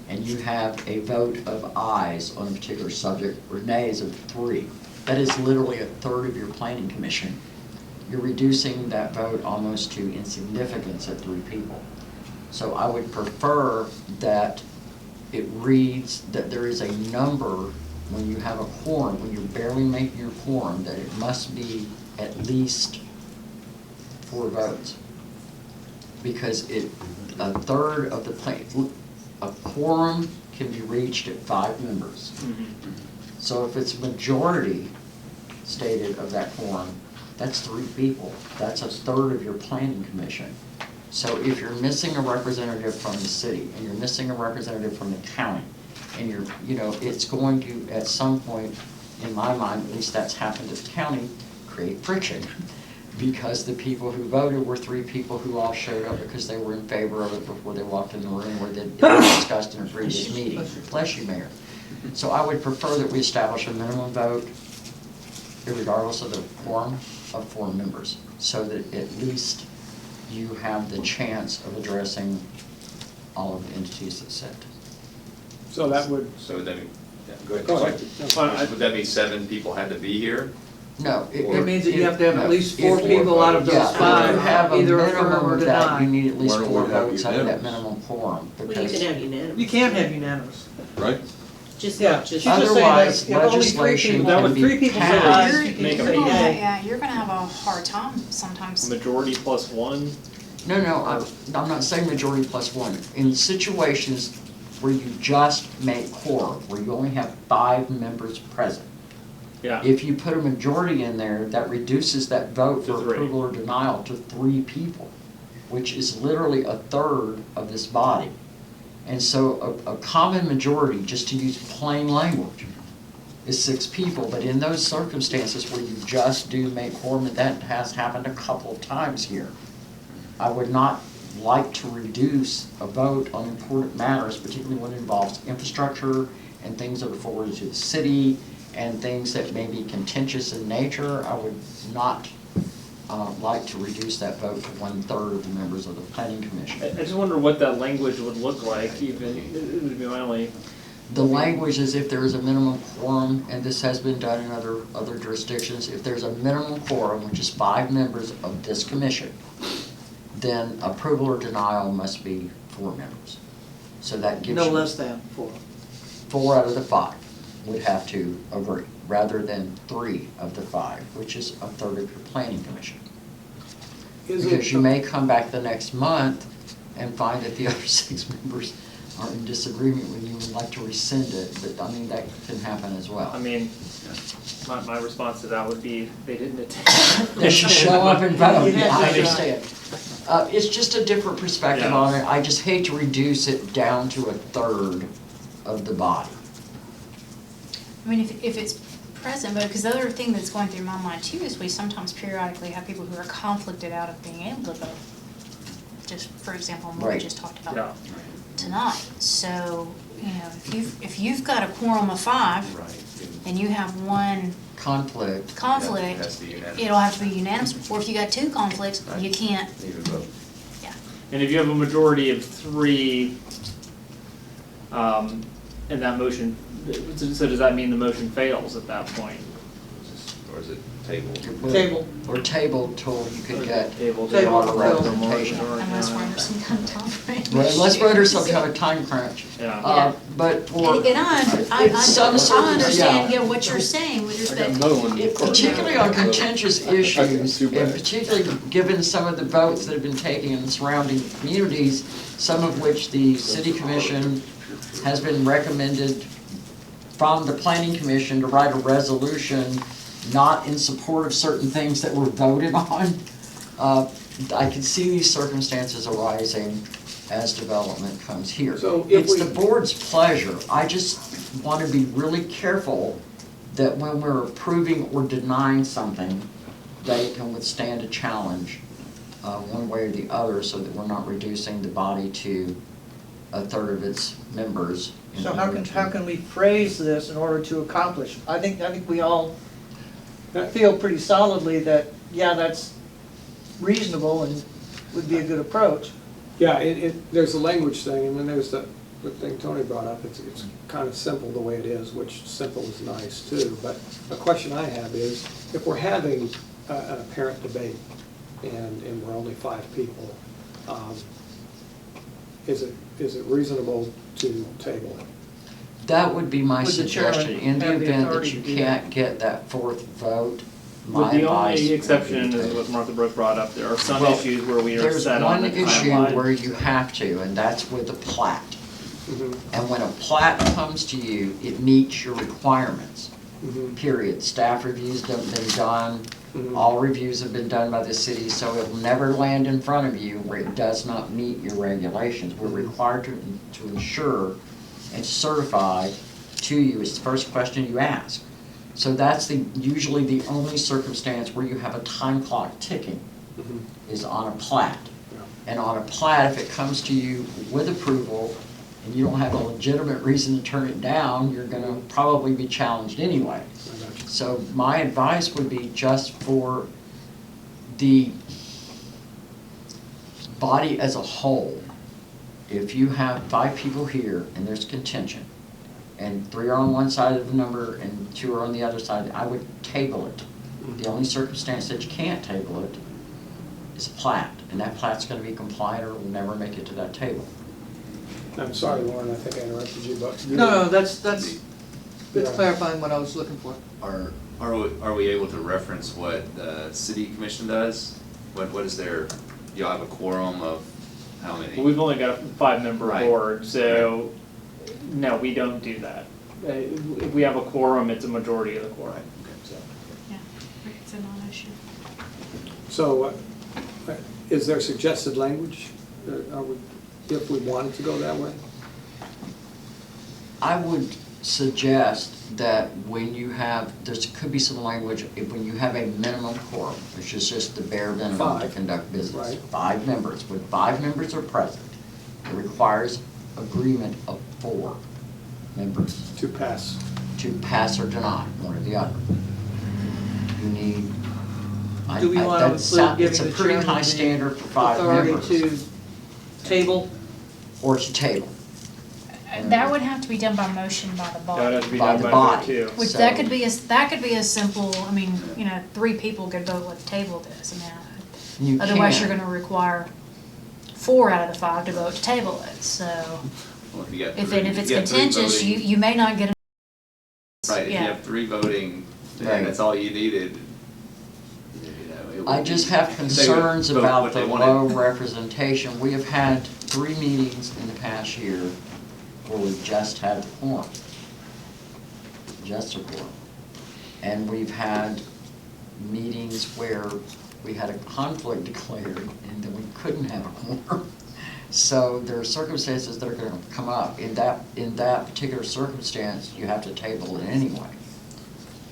and you have a vote of ayes on a particular subject, or nays of 3, that is literally a third of your planning commission. You're reducing that vote almost to insignificance at 3 people. So I would prefer that it reads that there is a number when you have a quorum, when you're barely making your quorum, that it must be at least 4 votes. because a third of a quorum can be reached at 5 members. So if it's majority stated of that quorum, that's 3 people. That's a third of your planning commission. So if you're missing a representative from the city, and you're missing a representative from the county, and it's going to, at some point, in my mind, at least that's happened to the county, create friction. Because the people who voted were 3 people who all showed up because they were in favor of it before they walked in the room where they discussed in a previous meeting. Bless you, Mayor. So I would prefer that we establish a minimum vote, regardless of the quorum, of 4 members, so that at least you have the chance of addressing all of the entities that sit. So that would, So would that be, yeah, go ahead. go ahead. No. Would that mean 7 people had to be here? No. It means that you have to have no. at least 4 people out of those Yeah, if you 5, have a either affirm minimum or of that, you deny. need at least Why don't 4 we have votes out of that unanimous? minimum quorum. Well, you because- could have unanimous. You can have unanimous. Right? Just Yeah, not she's just. just saying that Otherwise, if only 3 legislation people, can if be 3 people say passed. aye, You're, you Make can them say you're gonna, yay. yeah, you're gonna have a hard time sometimes. Majority plus 1? No, I'm not saying majority plus 1. In situations where you just make quorum, where you only have 5 members present, Yeah. if you put a majority in there, that reduces that vote To for 3. approval or denial to 3 people, which is literally a third of this body. And so a common majority, just to use plain language, is 6 people. But in those circumstances where you just do make quorum, and that has happened a couple of times here, I would not like to reduce a vote on important matters, particularly when it involves infrastructure and things that are forwarded to the city and things that may be contentious in nature. I would not like to reduce that vote to 1/3 of the members of the planning commission. I just wonder what that language would look like, even, it would be my only, The language is if there is a minimum quorum, and this has been done in other jurisdictions, if there's a minimum quorum, which is 5 members of this commission, then approval or denial must be 4 members. So that gives No you less than 4. 4 out of the 5 would have to agree, rather than 3 of the 5, which is a third of your planning commission. Is Because it, you may come back the next month and find that the other 6 members are in disagreement with you and would like to rescind it, but I mean, that can happen as well. I mean, my response to that would be, they didn't attend. They should show up and vote, You have I to understand. It's just a different perspective Yeah. on it. I just hate to reduce it down to a third of the body. I mean, if it's present, but, because the other thing that's going through my mind too is we sometimes periodically have people who are conflicted out of being able to vote. Just, for example, what we Right. just talked Yeah. about tonight. So, if you've got a quorum of 5 and you have 1 Conflict, conflict, Has to be unanimous. it'll have to be unanimous. Or if you got 2 conflicts, you can't, Even vote. And if you have a majority of 3, and that motion, so does that mean the motion fails at that point? Or is it tabled? it will- Table. or table till you could get Table to Table auto till- representation. unless we're under some kind of time frame. Well, unless we're under some kind of time crunch. Yeah. But for, And I in some understand, yeah. what you're saying with respect. Particularly on contentious issues, too bad. and particularly given some of the votes that have been taken in surrounding communities, some of which the city commission has been recommended from the planning commission to write a resolution not in support of certain things that were voted on. I can see these circumstances arising as development comes here. So if It's we- the board's pleasure. I just want to be really careful that when we're approving or denying something, they can withstand a challenge one way or the other, so that we're not reducing the body to a third of its members. in So order how to- can we phrase this in order to accomplish? I think we all feel pretty solidly that, yeah, that's reasonable and would be a good approach. yeah, there's a language thing, and then there's the thing Tony brought up. It's kind of simple the way it is, which simple is nice too. But a question I have is, if we're having an apparent debate and we're only 5 people, is it reasonable to table it? That would be my Would the chairman suggestion. In the have the event that authority you to do that? can't get that 4th vote, my The advice only would be exception to is table. what Martha Brooke brought up, there are some Well, issues where we are There's set on one a issue timeline. where you have to, and that's with the plat. Mhm, And when a plat comes to you, it meets your requirements, mhm, period. Staff reviews have been done, mhm. all reviews have been done by the city, so it'll never land in front of you where it does not meet your regulations. We're required to ensure and certify to you, it's the first question you ask. So that's usually the only circumstance where you have a time clock ticking, Mhm. is on a plat. Yeah. And on a plat, if it comes to you with approval, and you don't have a legitimate reason to turn it down, you're gonna probably be challenged anyway. I got you. So my advice would be just for the body as a whole, if you have 5 people here and there's contention, and 3 are on one side of the number and 2 are on the other side, I would table it. The only circumstance that you can't table it is a plat, and that plat's gonna be compliant or will never make it to that table. I'm sorry, Lauren, I think I interrupted you, but. No, that's Yeah. clarifying what I was looking for. Are we able to reference what the city commission does? What is their, you have a quorum of how many? Well, we've only got a 5-member Right. board, so, no, we don't do that. If we have a quorum, it's a majority of the quorum. Right, okay. So, Yeah, it's a non-issue. So, is there suggested language, if we wanted to go that way? I would suggest that when you have, could be some language, when you have a minimum quorum, which is just the bare minimum to 5, conduct business. right. 5 members, when 5 members are present, it requires agreement of 4 members To pass. to pass or deny, one or the other. You need. Do we want to that's include giving It's a the pretty chairman high standard for the 5 authority members. to table? Or to table. That would have to be done by motion by the that would have body. to be By done the by body. vote too. Which So- that could be as simple, I mean, 3 people could vote, let's table this. I mean, You otherwise you're can. gonna require 4 out of the 5 to vote to table it, so. Well, if you got If three- it's you got three contentious, voting- you may not get a. Right, if you yeah. have 3 voting, Right. and that's all you needed, you know, it I would just be- have they would concerns vote about what the they wanted. low representation. We have had 3 meetings in the past year where we just had a quorum. Just a quorum. And we've had meetings where we had a conflict declared and then we couldn't have a quorum. So there are circumstances that are gonna come up. In that particular circumstance, you have to table it anyway.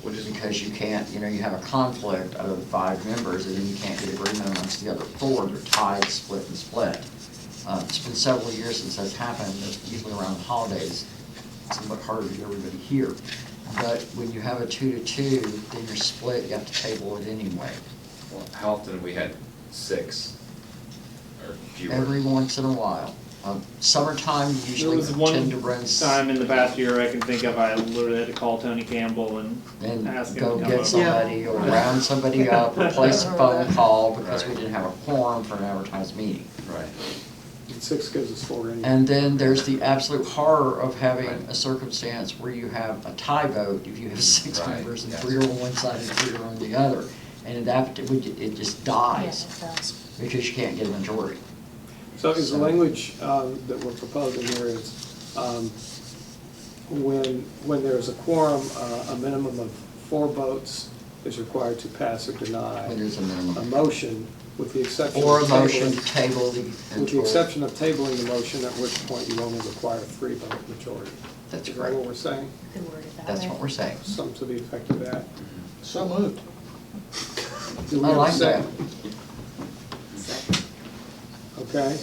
Because you can't, you have a conflict out of the 5 members, and then you can't get agreement amongst the other 4, they're tied, split, and split. It's been several years since that's happened, it's usually around the holidays, it's somewhat harder to get everybody here. But when you have a 2-2, then you're split, you have to table it anyway. Well, how often have we had 6 or fewer? Every once in a while. Summertime, you There usually was one tend to run time in the past year I can think of, I literally had to call Tony Campbell and ask and him go to come get over. somebody or round somebody up, or place a phone call because we didn't have a quorum for an advertised meeting. Right. And 6 gives us 4 anyway. And then there's the absolute horror of having a circumstance where you have a tie vote, if you have 6 Right, members and yes. 3 are on one side and 3 are on the other. And in that, it just dies Yes, it does. because you can't get a majority. So is the language that we're proposing here is, when there's a quorum, a minimum of 4 votes is required to pass or deny When there's a a minimum. motion, with the exception Or a of motion to tabling. table the. With the exception of tabling the motion, at which point you only require 3 vote majority. That's Is that correct. what we're saying? Could word it that That's way. what we're saying. Some to the effect of that. So moved. Do we I have a like that. second? Okay,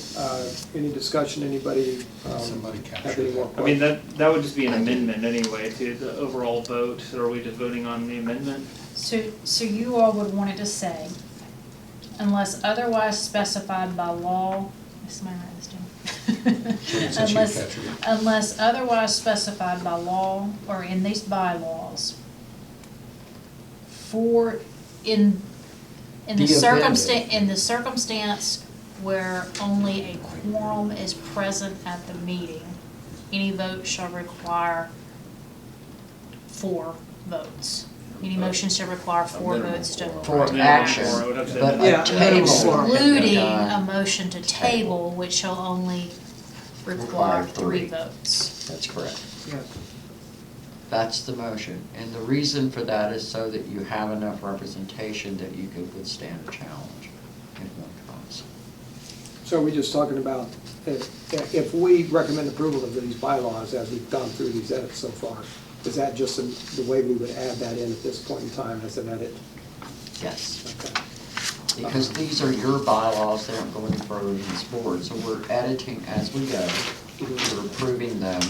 any discussion, anybody have any more I mean, questions? that would just be an amendment anyway to the overall vote, or are we just voting on the amendment? So you all would want it to say, unless otherwise specified by law, is somebody write this down? Unless otherwise specified by law or in these bylaws, in The the circumstance where only a quorum is present at the meeting, any vote shall require 4 votes. Any motions to require 4 votes to. For Minimum action, four, I would have said but minimum. a Yeah, table. Excluding done. a motion to table, which shall only require Require 3 3. votes. That's correct. Yeah. That's the motion. And the reason for that is so that you have enough representation that you could withstand a challenge if one comes. So we're just talking about, if we recommend approval of these bylaws as we've gone through these edits so far, is that just the way we would add that in at this point in time as an edit? Yes. Okay. Because these are your bylaws, they don't go any further than this board. So we're editing as we go. We're approving them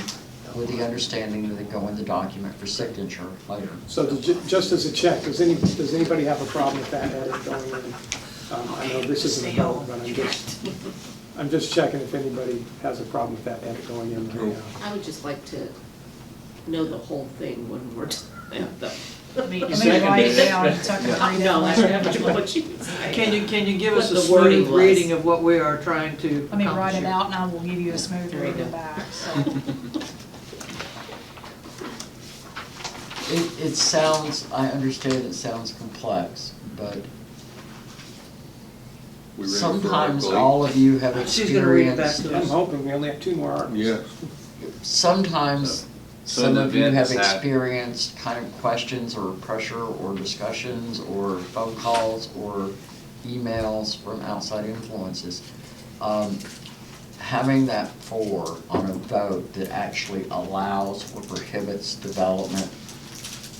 with the understanding that they go in the document for signature later. So just as a check, does anybody have a problem with that edit going in? I know this isn't a vote, but I'm just checking if anybody has a problem with that edit going in right now. I would just like to know the whole thing when we're done. Let me Seconded write it it. down so I can read it. No, I later. have to know what you say. Can you give us a What the wording smooth was. reading of what we are trying to Let me write accomplish it here? out and I will give you a smooth reading back, so. It sounds, I understand it sounds complex, but We ready for sometimes Article all of you have She's gonna read it back experienced, to I'm us. hoping we only have 2 more articles. Yes. sometimes So some in the of you event have this hap- experienced kind of questions or pressure or discussions or phone calls or emails from outside influences. Having that 4 on a vote that actually allows or prohibits development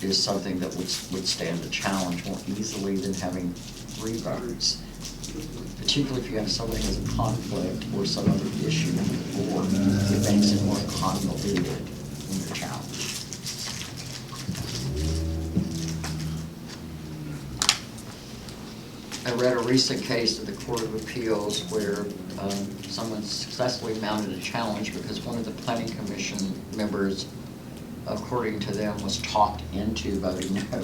is something that would stand a challenge more easily than having 3 votes. Particularly if you have somebody who has a conflict or some other issue in the board, it makes it more convoluted in your challenge. I read a recent case of the Court of Appeals where someone successfully mounted a challenge because one of the planning commission members, according to them, was talked into voting no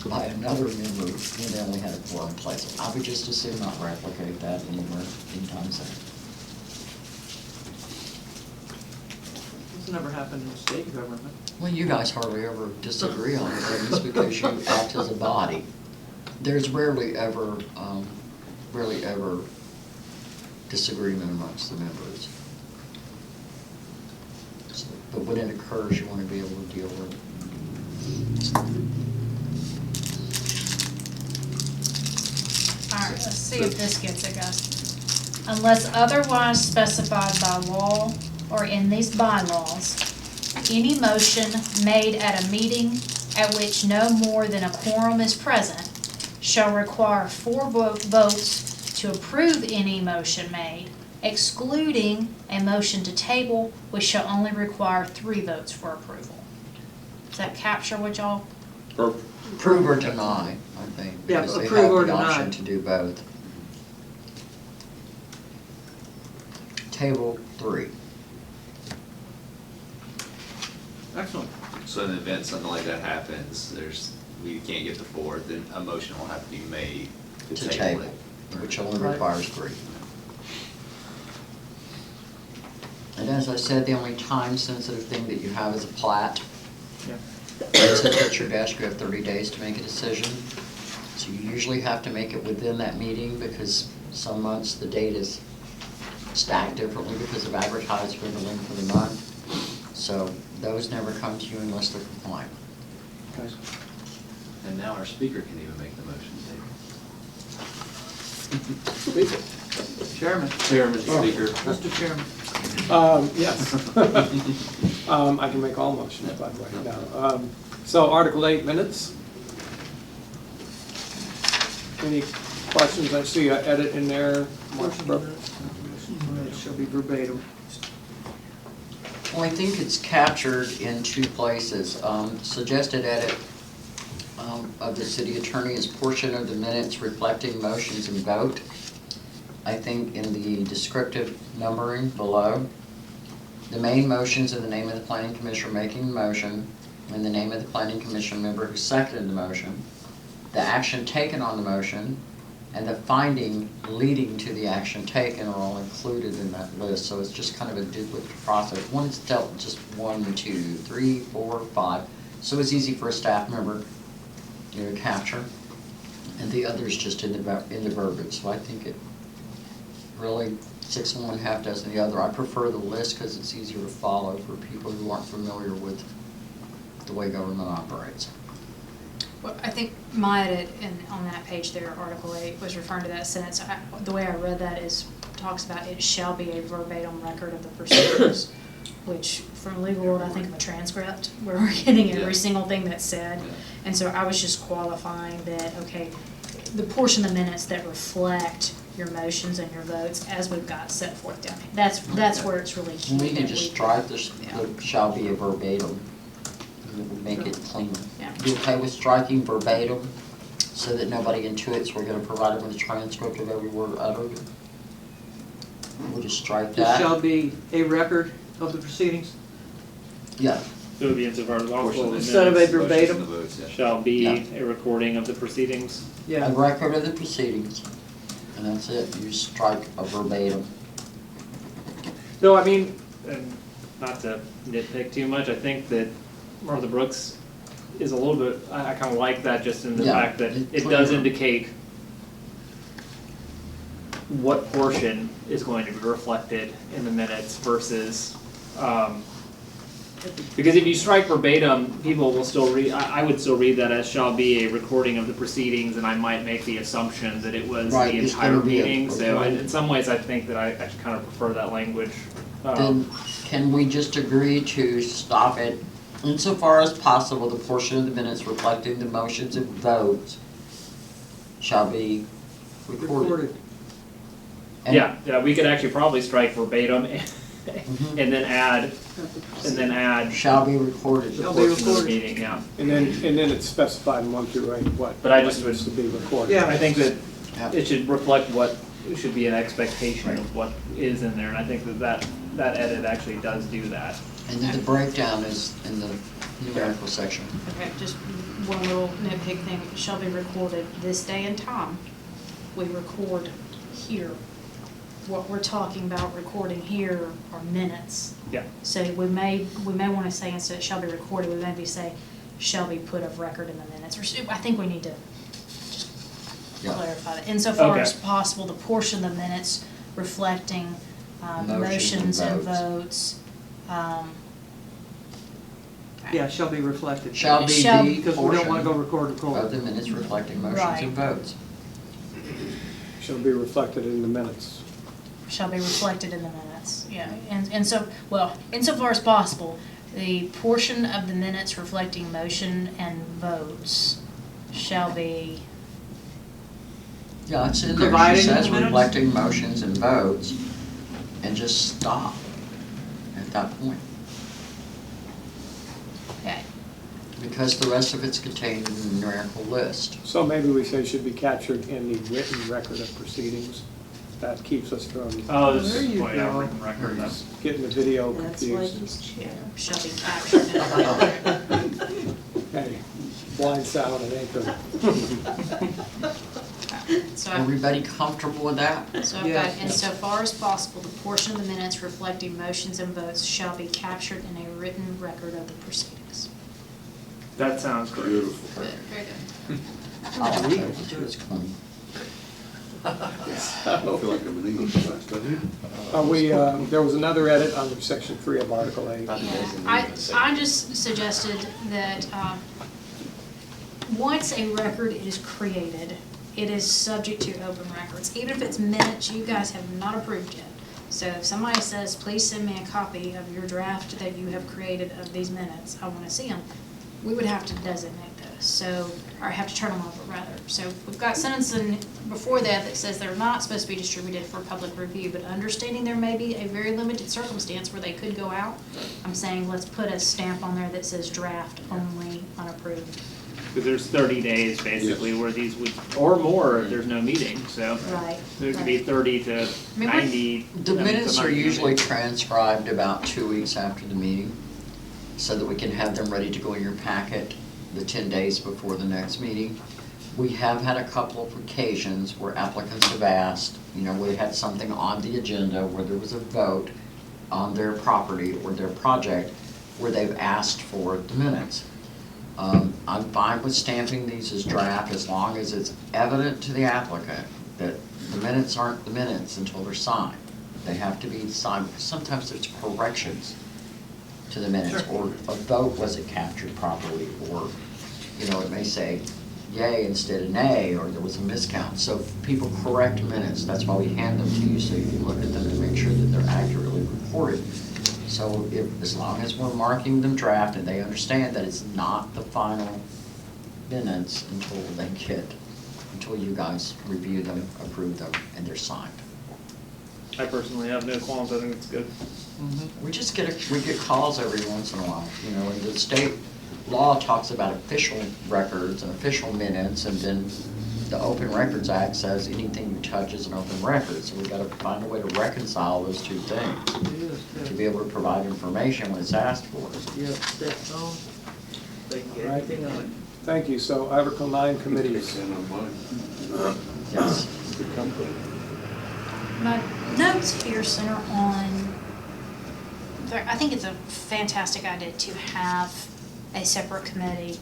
by another member when they only had a quorum place. I would just as soon not replicate that anywhere anytime soon. It's never happened in state government. Well, you guys hardly ever disagree on things because you act as a body. There's rarely ever disagreement amongst the members. So, but when it occurs, you want to be able to deal with it. All right, let's see if this gets it, guys. Unless otherwise specified by law or in these bylaws, any motion made at a meeting at which no more than a quorum is present shall require 4 votes to approve any motion made, excluding a motion to table, which shall only require 3 votes for approval. Does that capture what y'all? Approve or deny, I think, Yeah, because they approve have or the option deny. to do both. Table 3. Excellent. So in the event something like that happens, we can't get the 4, then a motion will have to be made To to table table, it. which only Right. requires 3. And as I said, the only time-sensitive thing that you have is a plat. Yeah. It sits at your desk, you have 30 days to make a decision. So you usually have to make it within that meeting because some months the date is stacked differently because of advertising for the month. So those never come to you unless they're compliant. Okay. And now our speaker can even make the motion Speaker. Chairman, Chairman, Oh. Speaker. Mr. Chairman. Yes. I can make all motions, by the way. No. So Article 8 minutes. Any questions? I see an edit in there. It shall be verbatim. Well, I think it's captured in 2 places. Suggested edit of the city attorney is portion of the minutes reflecting motions and vote. I think in the descriptive numbering below, the main motion's in the name of the planning commissioner making the motion, and the name of the planning commission member who seconded the motion, the action taken on the motion, and the finding leading to the action taken are all included in that list. So it's just kind of a duplicate process. One is dealt with just 1, 2, 3, 4, 5. So it's easy for a staff member capture, and the other's just in the verbiage, so I think it really, 6 and 1/2 dozen the other. I prefer the list because it's easier to follow for people who aren't familiar with the way government operates. Well, I think my edit on that page there, Article 8, was referring to that sentence. The way I read that is, talks about it shall be a verbatim record of the proceedings, which from legal world, I think of a transcript, where we're getting every single thing that's said. Yeah. And so I was just qualifying that, okay, the portion of the minutes that reflect your motions and your votes as we've got set forth down here. That's where it's really key. We can that just we- strike this, Yeah. the shall be a verbatim, and it would make it cleaner. Yeah. You okay with striking verbatim, so that nobody intuits we're gonna provide them with a transcript of every word uttered? We'll just strike There that. shall be a record of the proceedings. Yeah, It would be insofar as all Portion of the the Instead of a minutes motions verbatim. and the votes, yeah. shall be Yeah. a recording of the proceedings. a Yeah, record of the proceedings, and that's it, you strike a verbatim. No, I mean, and not to nitpick too much, I think that Martha Brooks is a little bit, I kind of like that just in the Yeah, fact that it's it does clear. indicate what portion is going to be reflected in the minutes versus, because if you strike verbatim, people will still read, I would still read that as shall be a recording of the proceedings, and I might make the assumption that it was Right, the it's entire gonna be a meeting, so recording. in some ways I think that I actually kind of prefer that language. Then can we just agree to stop it insofar as possible, the portion of the minutes reflecting the motions and votes shall be recorded? recorded. And- Yeah, we could actually probably strike verbatim Mhm. and then add, Shall be recorded. the Shall be portion of the recorded. meeting, yeah. And then it's specified in 1 through 8 what. But I just what needs to be recorded. Yeah. I think that Yeah. it should reflect what, it should be an expectation of what is in there, and I think that edit actually does do that. And then the breakdown is in the numerical section. Okay, just one little nitpick thing, it shall be recorded this day and time. We record here. What we're talking about recording here are minutes. Yeah. So we may wanna say instead of shall be recorded, we maybe say shall be put of record in the minutes, or I think we need to just Yeah. clarify that. Insofar Okay. as possible, the portion of the minutes reflecting, Motions motions and and votes. votes, Yeah, shall be reflected. Shall be Shall- the Because we don't wanna go portion record. of the minutes reflecting motions Right. and votes. Shall be reflected in the minutes. shall be reflected in the minutes, yeah, and so, well, insofar as possible, the portion of the minutes reflecting motion and votes shall be, Yeah, it's in there, Provided she in the says minutes? reflecting motions and votes, and just stop at that point. okay, Because the rest of it's contained in the numerical list. So maybe we say should be captured in the written record of proceedings. That keeps us from Oh, this There is, you well, yeah, go. written record, that's, getting the video That's why confused. he's chair. shall be captured in the record. Hey, blind sound and anchor. So, Everybody comfortable with that? so I've got, Yes. insofar as possible, the portion of the minutes reflecting motions and votes shall be captured in a written record of the proceedings. that sounds great. Good, very good. I like that, too, it's clean. I feel like I'm in English class, doesn't it? There was another edit under section 3 of Article 8. Yeah, I just suggested that, once a record is created, it is subject to open records, even if it's minutes you guys have not approved yet. So if somebody says, please send me a copy of your draft that you have created of these minutes, I wanna see them, we would have to designate those, so, or have to turn them over rather. So we've got sentencing before that says they're not supposed to be distributed for public review, but understanding there may be a very limited circumstance where they could go out, I'm saying let's put a stamp on there that says draft only unapproved. Because there's 30 days basically where these would, or more if there's no meeting, so Right. there could be 30 to mean, we're- 90. The minutes are usually true. transcribed about 2 weeks after the meeting, so that we can have them ready to go in your packet the 10 days before the next meeting. We have had a couple of occasions where applicants have asked, we had something on the agenda where there was a vote on their property or their project where they've asked for the minutes. I'm fine with stamping these as draft as long as it's evident to the applicant that the minutes aren't the minutes until they're signed. They have to be signed, because sometimes there's corrections to the minutes, or a vote wasn't captured properly, or, you know, it may say yay instead of nay, or there was a miscount. So people correct minutes, that's why we hand them to you, so you can look at them and make sure that they're accurately reported. So as long as we're marking them draft and they understand that it's not the final minutes until you guys review them, approve them, and they're signed. I personally have no qualms, I think it's good. We get calls every once in a while, you know, and the state law talks about official records and official minutes, and then the Open Records Act says anything you touch is an open record, so we've got to find a way to reconcile those two things, to be able to provide information when it's asked for. Yeah, that's all. They can get Right. everything on it. Thank you. So Article 9 committees. Yes. My notes here center on, I think it's a fantastic idea to have a separate committee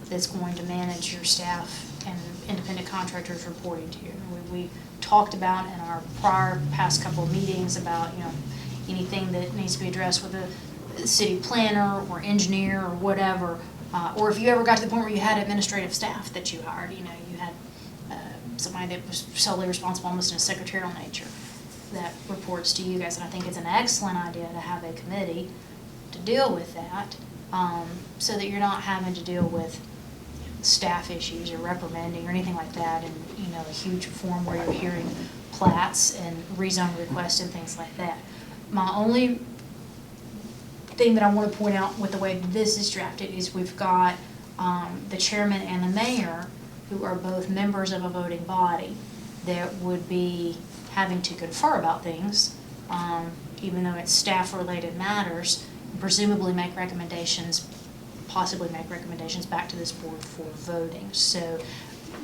that's going to manage your staff and independent contractors reporting to you. We talked about in our past couple of meetings about, you know, anything that needs to be addressed with a city planner or engineer or whatever, or if you ever got to the point where you had administrative staff that you hired, you know, you had somebody that was solely responsible almost in a secretarial nature that reports to you guys. And I think it's an excellent idea to have a committee to deal with that, so that you're not having to deal with staff issues or reprimanding or anything like that, and, you know, a huge form where you're hearing plats and rezone requests and things like that. My only thing that I want to point out with the way this is drafted is we've got the chairman and the mayor, who are both members of a voting body, that would be having to confer about things, even though it's staff-related matters, presumably make recommendations, possibly make recommendations back to this board for voting. So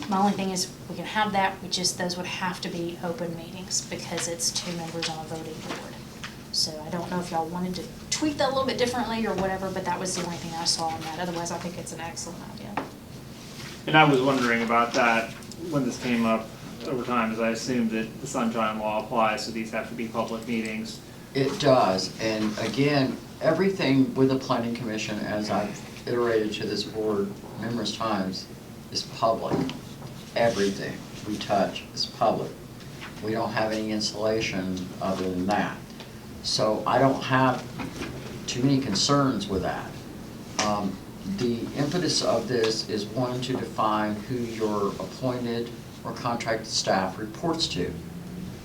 my only thing is we can have that, those would have to be open meetings because it's two members on a voting board. So I don't know if y'all wanted to tweak that a little bit differently or whatever, but that was the only thing I saw on that. Otherwise, I think it's an excellent idea. And I was wondering about that when this came up over time, as I assumed that the Sunshine Law applies, so these have to be public meetings. It does, and again, everything with the planning commission, as I've iterated to this board numerous times, is public. Everything we touch is public. We don't have any insulation other than that. So I don't have too many concerns with that. The impetus of this is one, to define who your appointed or contracted staff reports to.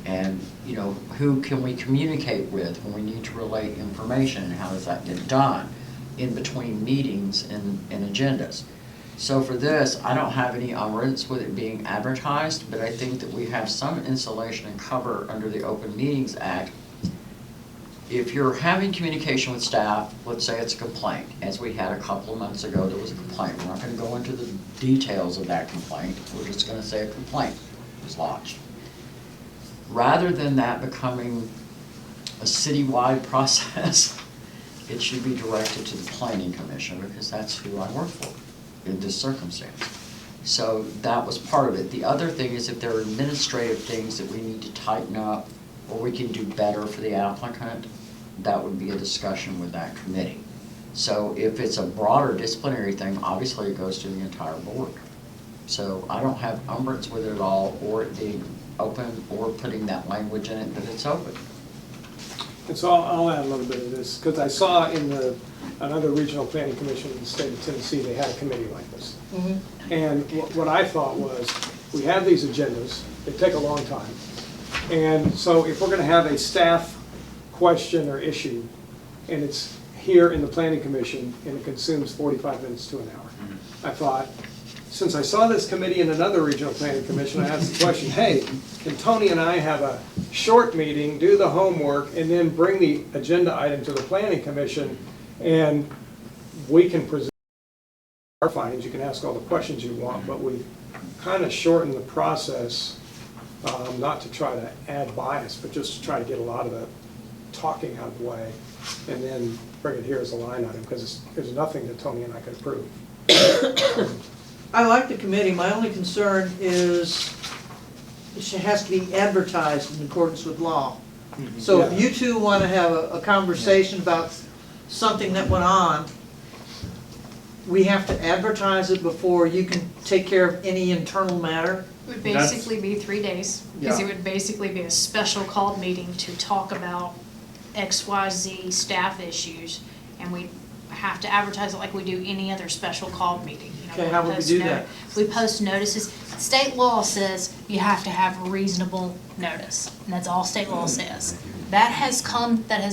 And, you know, who can we communicate with when we need to relay information, and how does that get done in between meetings and agendas. So for this, I don't have any umbrance with it being advertised, but I think that we have some insulation and cover under the Open Meetings Act. If you're having communication with staff, let's say it's a complaint, as we had a couple of months ago, there was a complaint. We're not going to go into the details of that complaint. We're just going to say a complaint was lodged. Rather than that becoming a citywide process, it should be directed to the Planning Commission, because that's who I work for in this circumstance. So that was part of it. The other thing is, if there are administrative things that we need to tighten up or we can do better for the applicant, that would be a discussion with that committee. So if it's a broader disciplinary thing, obviously it goes to the entire board. So I don't have umbrance with it at all, or it being open, or putting that language in it that it's open. And so I'll add a little bit of this, because I saw in another regional planning commission in the state of Tennessee, they had a committee like this. Mm-hmm. And what I thought was, we have these agendas, they take a long time. And so if we're going to have a staff question or issue, and it's here in the planning commission, and it consumes 45 minutes to an hour, I thought, since I saw this committee in another regional planning commission, I asked the question, hey, can Tony and I have a short meeting, do the homework, and then bring the agenda item to the planning commission, and we can present our findings. You can ask all the questions you want, but we kind of shorten the process, not to try to add bias, but just to try to get a lot of the talking out of the way, and then bring it here as a line item, because there's nothing that Tony and I could approve. I like the committee, my only concern is it has to be advertised in accordance with law. So if Yeah. you two wanna have a conversation about something that went on, we have to advertise it before you can take care of any internal matter? It would That's- basically be 3 days, because Yeah. it would basically be a special called meeting to talk about XYZ staff issues, and we have to advertise it like we do any other special called meeting. You know, Okay, how would we post do no- that? We post notices. State law says you have to have reasonable notice, and that's all state law says. That has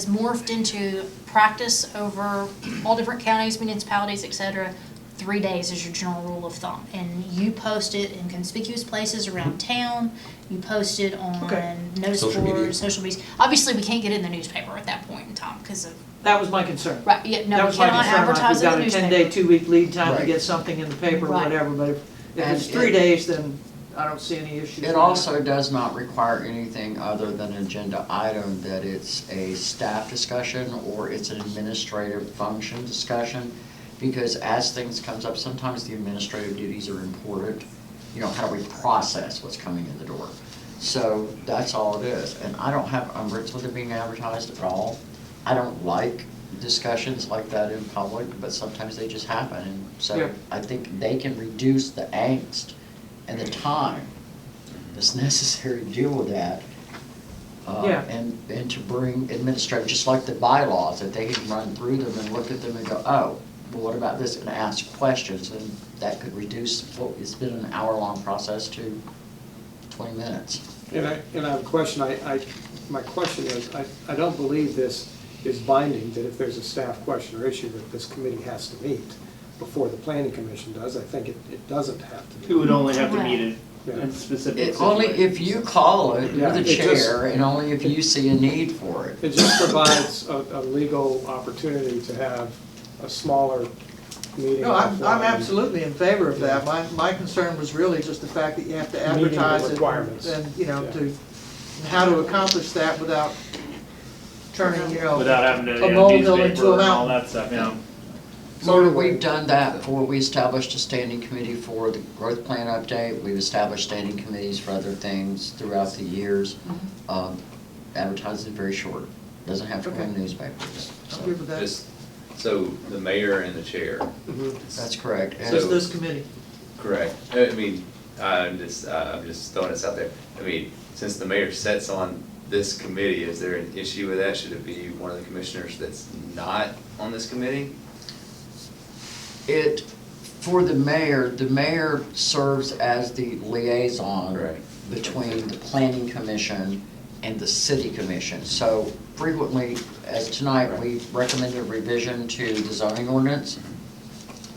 morphed into practice over all different counties, municipalities, et cetera. 3 days is your general rule of thumb, and you post it in conspicuous places around town, you post it on Okay. notice Social media. boards, social media. Obviously, we can't get it in the newspaper at that point in time, because of, That was my concern. right, yeah, That no, we was my cannot concern, like, advertise we've it in got the a newspaper. 10-day, 2-week lead time to Right. get something in the paper or Right. whatever, but if And it's 3 it- days, then I don't see any issue. It also does not require anything other than an agenda item, that it's a staff discussion or it's an administrative function discussion. Because as things comes up, sometimes the administrative duties are important. You know, how do we process what's coming in the door? So that's all it is. And I don't have umbrage with it being advertised at all. I don't like discussions like that in public, but sometimes they just happen. And Yeah. so I think they can reduce the angst and the time that's necessary to deal with that. Yeah. And to bring administrative, just like the bylaws, that they can run through them and look at them and go, oh, well, what about this, and ask questions, and that could reduce what has been an hour-long process to 20 minutes. And I have a question, my question is, I don't believe this is binding, that if there's a staff question or issue that this committee has to meet before the planning commission does. I think it doesn't have to It be. would only have to meet Yeah. in specific It only situations. if you call it, you're Yeah, the it just- chair, and only if you see a need for it. It just provides a legal opportunity to have a smaller meeting. No, I'm offline. absolutely in favor of that. My concern was really just the fact that you have to Meeting the advertise it requirements. and, you know, Yeah. to, and how to accomplish that without turning, you know, Without having to, a you know, molehill into a newspaper and all mountain. that stuff, yeah. So we've done that before. We established a standing committee for the growth plan update. We've established standing committees for other things throughout the years. Advertising is very short. Doesn't have to go in newspapers. I'm good with that. Just, so the mayor and the chair. Mhm. That's correct. And Just this committee. Correct. I mean, I'm just throwing this out there. I mean, since the mayor sits on this committee, is there an issue with that? Should it be one of the commissioners that's not on this committee? For the mayor serves as the liaison Right. between the planning commission and the city commission. So frequently, as tonight, we recommended a revision to the zoning ordinance.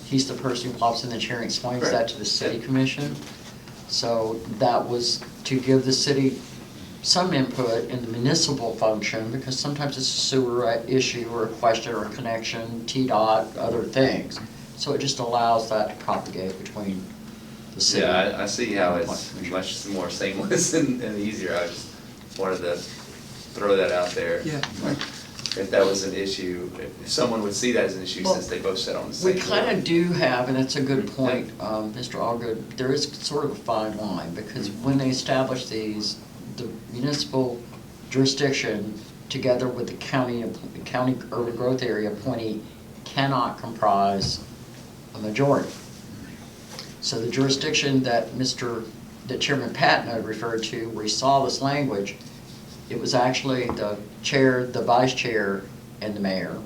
He's the person who pops in the chair and explains that to the city commission. So that was to give the city some input in the municipal function, because sometimes it's a sewer issue or a question or a connection, TDOT, other things. So it just allows that to propagate between the city. Yeah, I see how it's much more seamless and easier. I just wanted to throw that out there. Yeah. If that was an issue, if someone would see that as an issue since they both sat on the same We board. kind of do have, and it's a good point, Mr. Allgood, there is sort of a fine line, because when they establish these, the municipal jurisdiction, together with the county urban growth area appointee, cannot comprise a majority. So the jurisdiction that Chairman Patton had referred to, where he saw this language, it was actually the chair, the vice chair, and the mayor.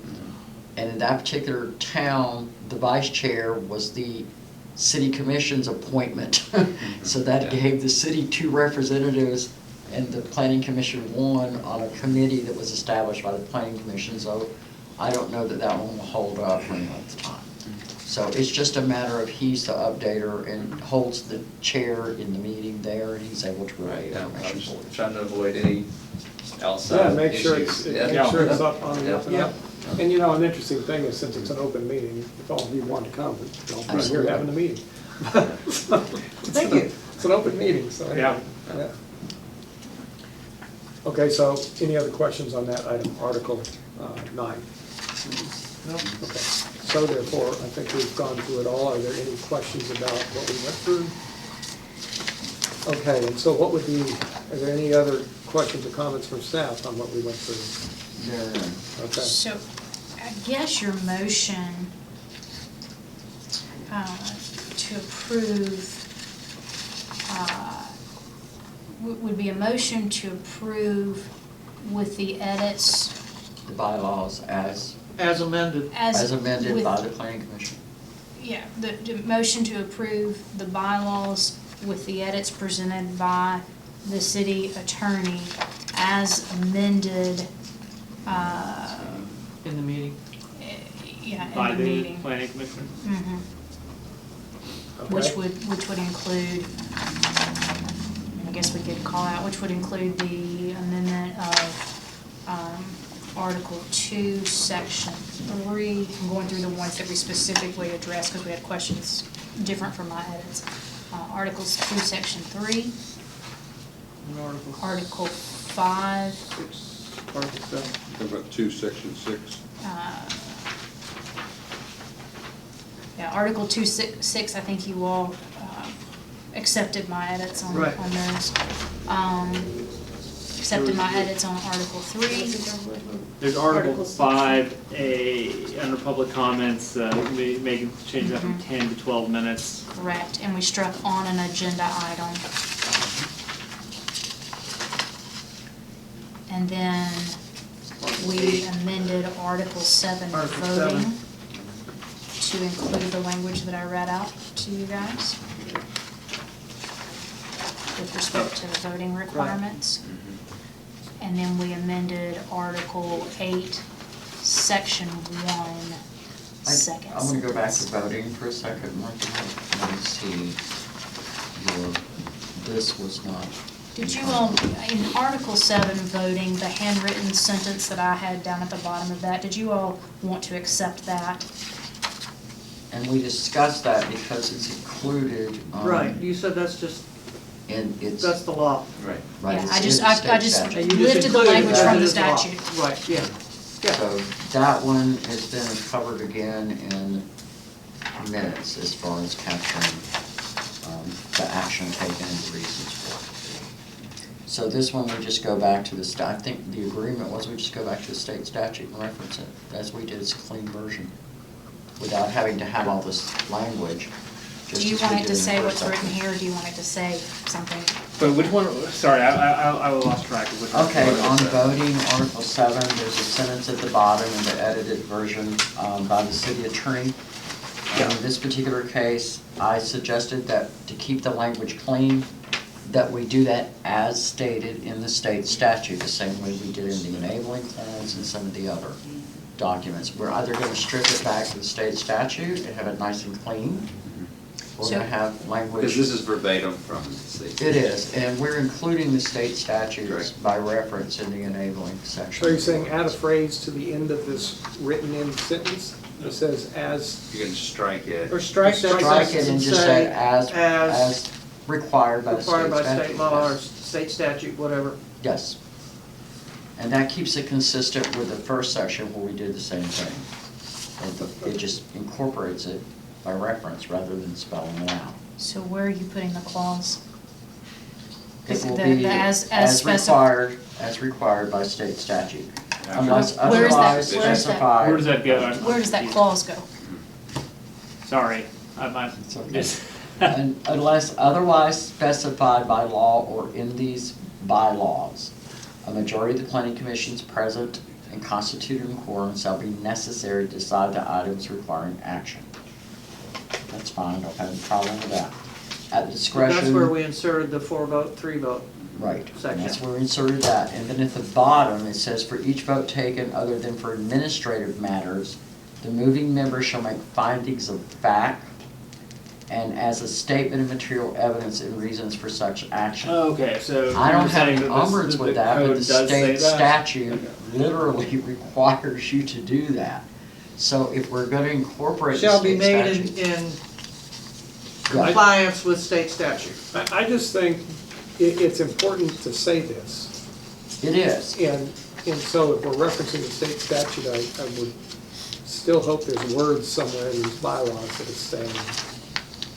And in that particular town, the vice chair was the city commission's appointment. So that Yeah. gave the city 2 representatives and the planning commission 1 on a committee that was established by the planning commission. So I don't know that that one will hold up for any length of time. So it's just a matter of he's the updater and holds the chair in the meeting there, and he's able to relay Right, yeah, I'm information just forward. trying to avoid any Yeah, outside make sure issues. it's, Yeah. make sure it's up on the Yeah. up and up. And you know, an interesting thing is, since it's an open meeting, if all of you want to come, don't be here Absolutely. having a meeting. Thank you. It's an open meeting, so. anyway, yeah. Okay, so any other questions on that item, Article 9? No? Okay, so therefore, I think we've gone through it all. Are there any questions about what we went through? Okay, and so what would be, are there any other questions or comments from staff on what we went through? Okay, So, I guess your motion to approve would be a motion to approve with the edits The bylaws as As amended with- by the planning commission. Yeah, the motion to approve the bylaws with the edits presented by the city attorney as amended, in the meeting. yeah, By in the the meeting. planning commission. Mhm. Which okay. would include, I guess we could call out, which would include the amendment of Article 2, Section 3. I'm going through the ones that we specifically addressed because we had questions different from my edits. Articles 2, Section 3, In Article Article 5, 6, Article 7. How about 2, Section 6? yeah, Article 2, 6, I think you all accepted my edits on Right. those. Accepted my edits on Article 3. There's Article Articles. 5, under public comments, making, change that from 10 to 12 minutes. Correct, and we struck on an agenda item. And then we amended Article 7 Article voting 7. to include the language that I read out to you guys with respect to the voting requirements. And then we amended Article 8, Section 1, seconds. I want to go back to voting for a second, Martha. Let me see. This was not. Did you all, in Article 7 voting, the handwritten sentence that I had down at the bottom of that, did you all want to accept that? And we discussed that because it's included. Right, you said that's just, And it's. that's the law. Right. Right, Yeah, it's I in just, the state I just statute. And you just lifted the included language that from it the is law. statute. Right, yeah. Yeah. So that one has been covered again in minutes as far as capturing the action taken and the reasons for it. So this one, we just go back to the, I think the agreement was we just go back to the state statute and reference it, as we did. It's a clean version, without having to have all this language. just Do you as we want it did to in the say first what's written section. here, or do you want it to say something? But which one, sorry, I lost track of which one. Okay, was on that. voting, Article 7, there's a sentence at the bottom in the edited version by the city attorney. And in this particular case, I suggested that to keep the language clean, that we do that as stated in the state statute, the same way we did in the enabling clause and some of the other documents. We're either gonna strip it back to the state statute and have it nice and clean, we're gonna have language. Because this is verbatim from the state. It is, and we're including the state statutes Correct. by reference in the enabling section. So you're saying add a phrase to the end of this written-in sentence that says as, You can strike it. Or strike that Strike it sentence and and just say, say as required by the state required by statute. state law or Yes. state statute, whatever. Yes. And that keeps it consistent with the first section where we did the same thing. It just incorporates it by reference rather than spelling it out. So where are you putting the clause? It will The- be the as as required by state statute. Unless Where is that- otherwise where is that- specified. Where does that go? Where does that clause go? Sorry, I might, It's okay. just. Unless otherwise specified by law or in these bylaws, a majority of the planning commissions present and constituted in quorum shall be necessary to decide the items requiring action. That's fine, don't have any problem with that. At discretion. That's where we inserted the 4-vote, 3-vote. Right, and section. that's where we inserted that. And then at the bottom, it says, for each vote taken other than for administrative matters, the moving member shall make findings of fact and as a statement of material evidence and reasons for such action. Okay, so. I don't you're have saying any that this- umbrance the with that, but code the does say state that? statute Okay. literally requires you to do that. So if we're gonna incorporate the Shall be state made statute. in compliance with state statute. I just think it's important to say this. It is. And so if we're referencing the state statute, I would still hope there's words somewhere in these bylaws that is saying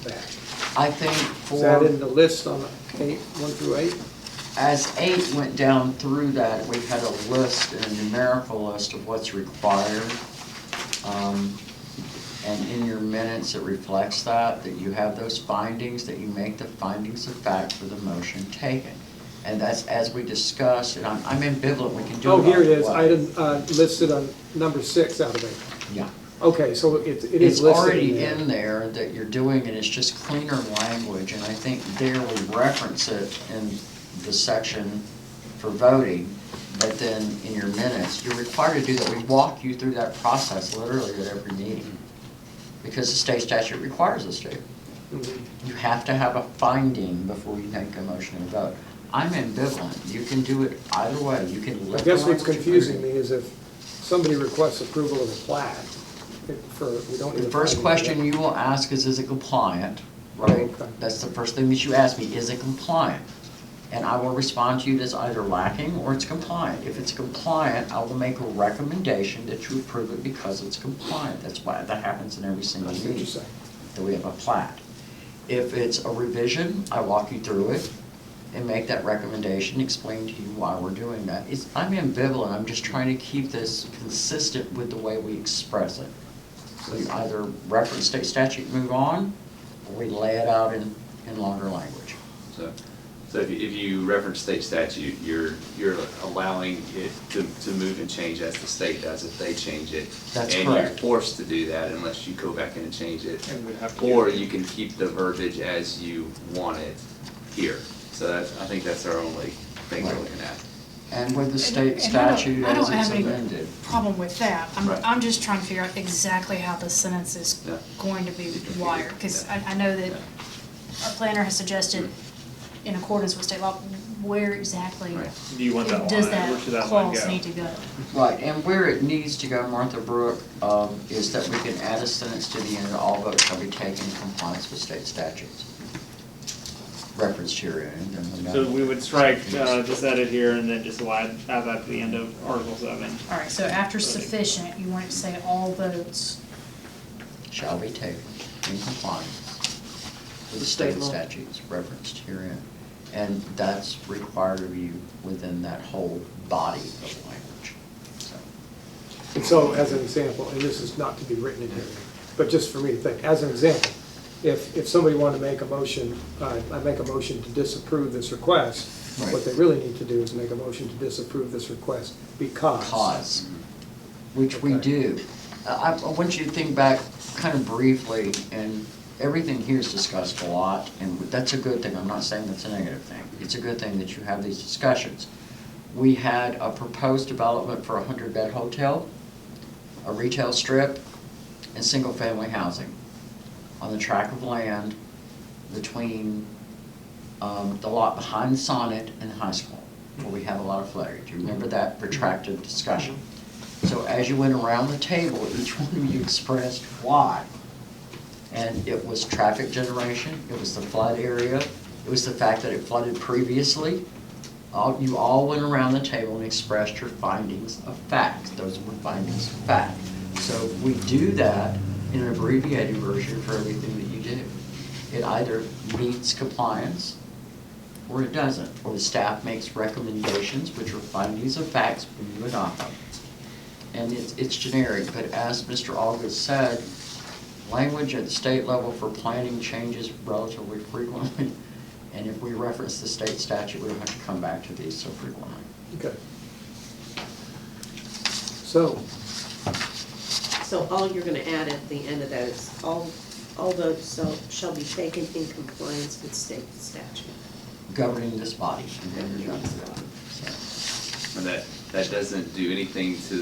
that. I think Is that for, in the list on 8, 1 through 8? as 8 went down through that, we had a list, and a numerical list of what's required. And in your minutes, it reflects that you have those findings, that you make the findings of fact for the motion taken. And that's, as we discussed, and I'm ambivalent, we can do it. Oh, here it either is, way. item listed on number 6 out of 8. Yeah. Okay, so it is It's listed already there. in there that you're doing it, it's just cleaner language, and I think there we reference it in the section for voting, but then in your minutes, you're required to do that. We walk you through that process literally at every meeting, because the state statute requires us to. Mhm. You have to have a finding before you make a motion and vote. I'm ambivalent, you can do it either way, you can I lift guess the what's language confusing or- me is if somebody requests approval of a plat, we don't need The a first finding. question you will ask is it compliant, right? Okay. That's the first thing that you ask me, is it compliant? And I will respond to you as either lacking or it's compliant. If it's compliant, I will make a recommendation that you approve it because it's compliant. That's why, that happens in every single I see what meeting, you're saying. that we have a plat. If it's a revision, I walk you through it and make that recommendation, explain to you why we're doing that. I'm ambivalent, I'm just trying to keep this consistent with the way we express it. So you either reference state statute and move on, or we lay it out in longer language. So if you reference state statute, you're allowing it to move and change as the state does if they change it. That's And correct. you're forced to do that unless you go back in and change it. And we'd have to Or do- you can keep the verbiage as you want it here. So I think that's our only thing we're looking at. And with the state And I don't- statute I don't as it's have any amended. problem with that. Right. I'm just trying to figure out exactly how the sentence is Yeah. going to be wired. Because I know that our planner has suggested, in accordance with state law, where exactly Right. Do you want that line, does where that should that line clause go? need to go? Right, and where it needs to go, Martha Brooke, is that we can add a sentence to the end, all votes shall be taken in compliance with state statutes. Referenced here, and then. So we would strike, just edit here and then just add that to the end of Article 7. All right, so after sufficient, you want it to say all votes. Shall be taken in compliance with the State state law. statutes referenced herein. And that's required of you within that whole body of language, so. And so, as an example, and this is not to be written in here, but just for me to think, as an example, if somebody wanted to make a motion, I make a motion to disapprove this request, Right. what they really need to do is make a motion to disapprove this request because. Cause, which we Okay. do. I want you to think back kind of briefly, and everything here is discussed a lot, and that's a good thing. I'm not saying that's a negative thing. It's a good thing that you have these discussions. We had a proposed development for a 100-bed hotel, a retail strip, and single-family housing on the tract of land between the lot behind Sonnet and high school, where we have a lot of flooding. Do you remember that protracted discussion? So as you went around the table, each one of you expressed why. And it was traffic generation, it was the flood area, it was the fact that it flooded previously. You all went around the table and expressed your findings of fact. Those were findings of fact. So we do that in an abbreviated version for everything that you do. It either meets compliance or it doesn't, or the staff makes recommendations, which are findings of facts when you adopt them. And it's generic, but as Mr. August said, language at the state level for planning changes relatively frequently. And if we reference the state statute, we don't have to come back to these so frequently. Okay. So, So all you're gonna add at the end of that is all votes shall be taken in compliance with state statute. Governing this body. And then you're done with it. So, And that doesn't do anything to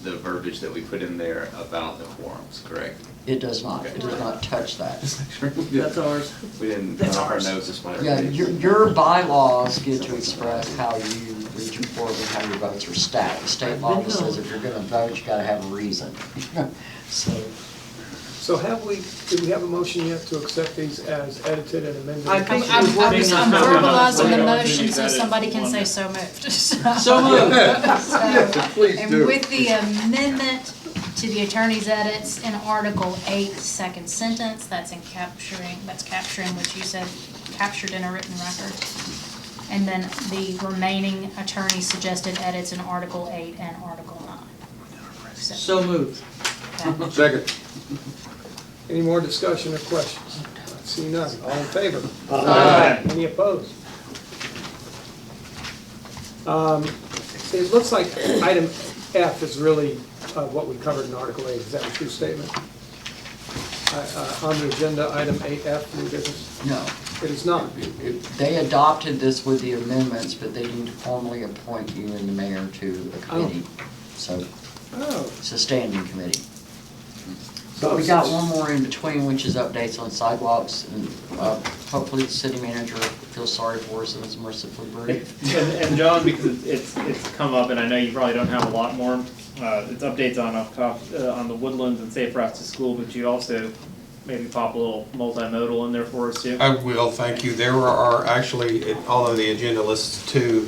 the verbiage that we put in there about the quorums, correct? it does not, it does not touch that. That's ours. We didn't, That's our ours. notes is whatever. Yeah, it is. your bylaws get to express how you reach forward and how your votes are stacked. The state law just says if you're gonna vote, you gotta have a reason. So, did we have a motion yet to accept these as edited and amended? I think I'm We're working on that. verbalizing the We're gonna motion do so that somebody in can one say minute. so moved. So moved. Yes, please And do. with the amendment to the attorney's edits in Article 8, second sentence, that's capturing what you said, captured in a written record. And then the remaining attorney suggested edits in Article 8 and Article 9. So moved. Okay. Second. Any more discussion or questions? I see none. All in favor? Aye. Any opposed? It looks like item F is really what we covered in Article 8. Is that a true statement? On the agenda, item 8F, new business? No. It is not. They adopted this with the amendments, but they didn't formally appoint you and the mayor to a committee. So Oh. it's a standing committee. But we got one more in between, which is updates on sidewalks, and hopefully the city manager feels sorry for us and is mercifully brief. And John, because it's come up, and I know you probably don't have a lot more, it's updates on the Woodlands and Safe Routes to School, but you also maybe pop a little multimodal in there for us too. I will, thank you. There are actually, although the agenda lists 2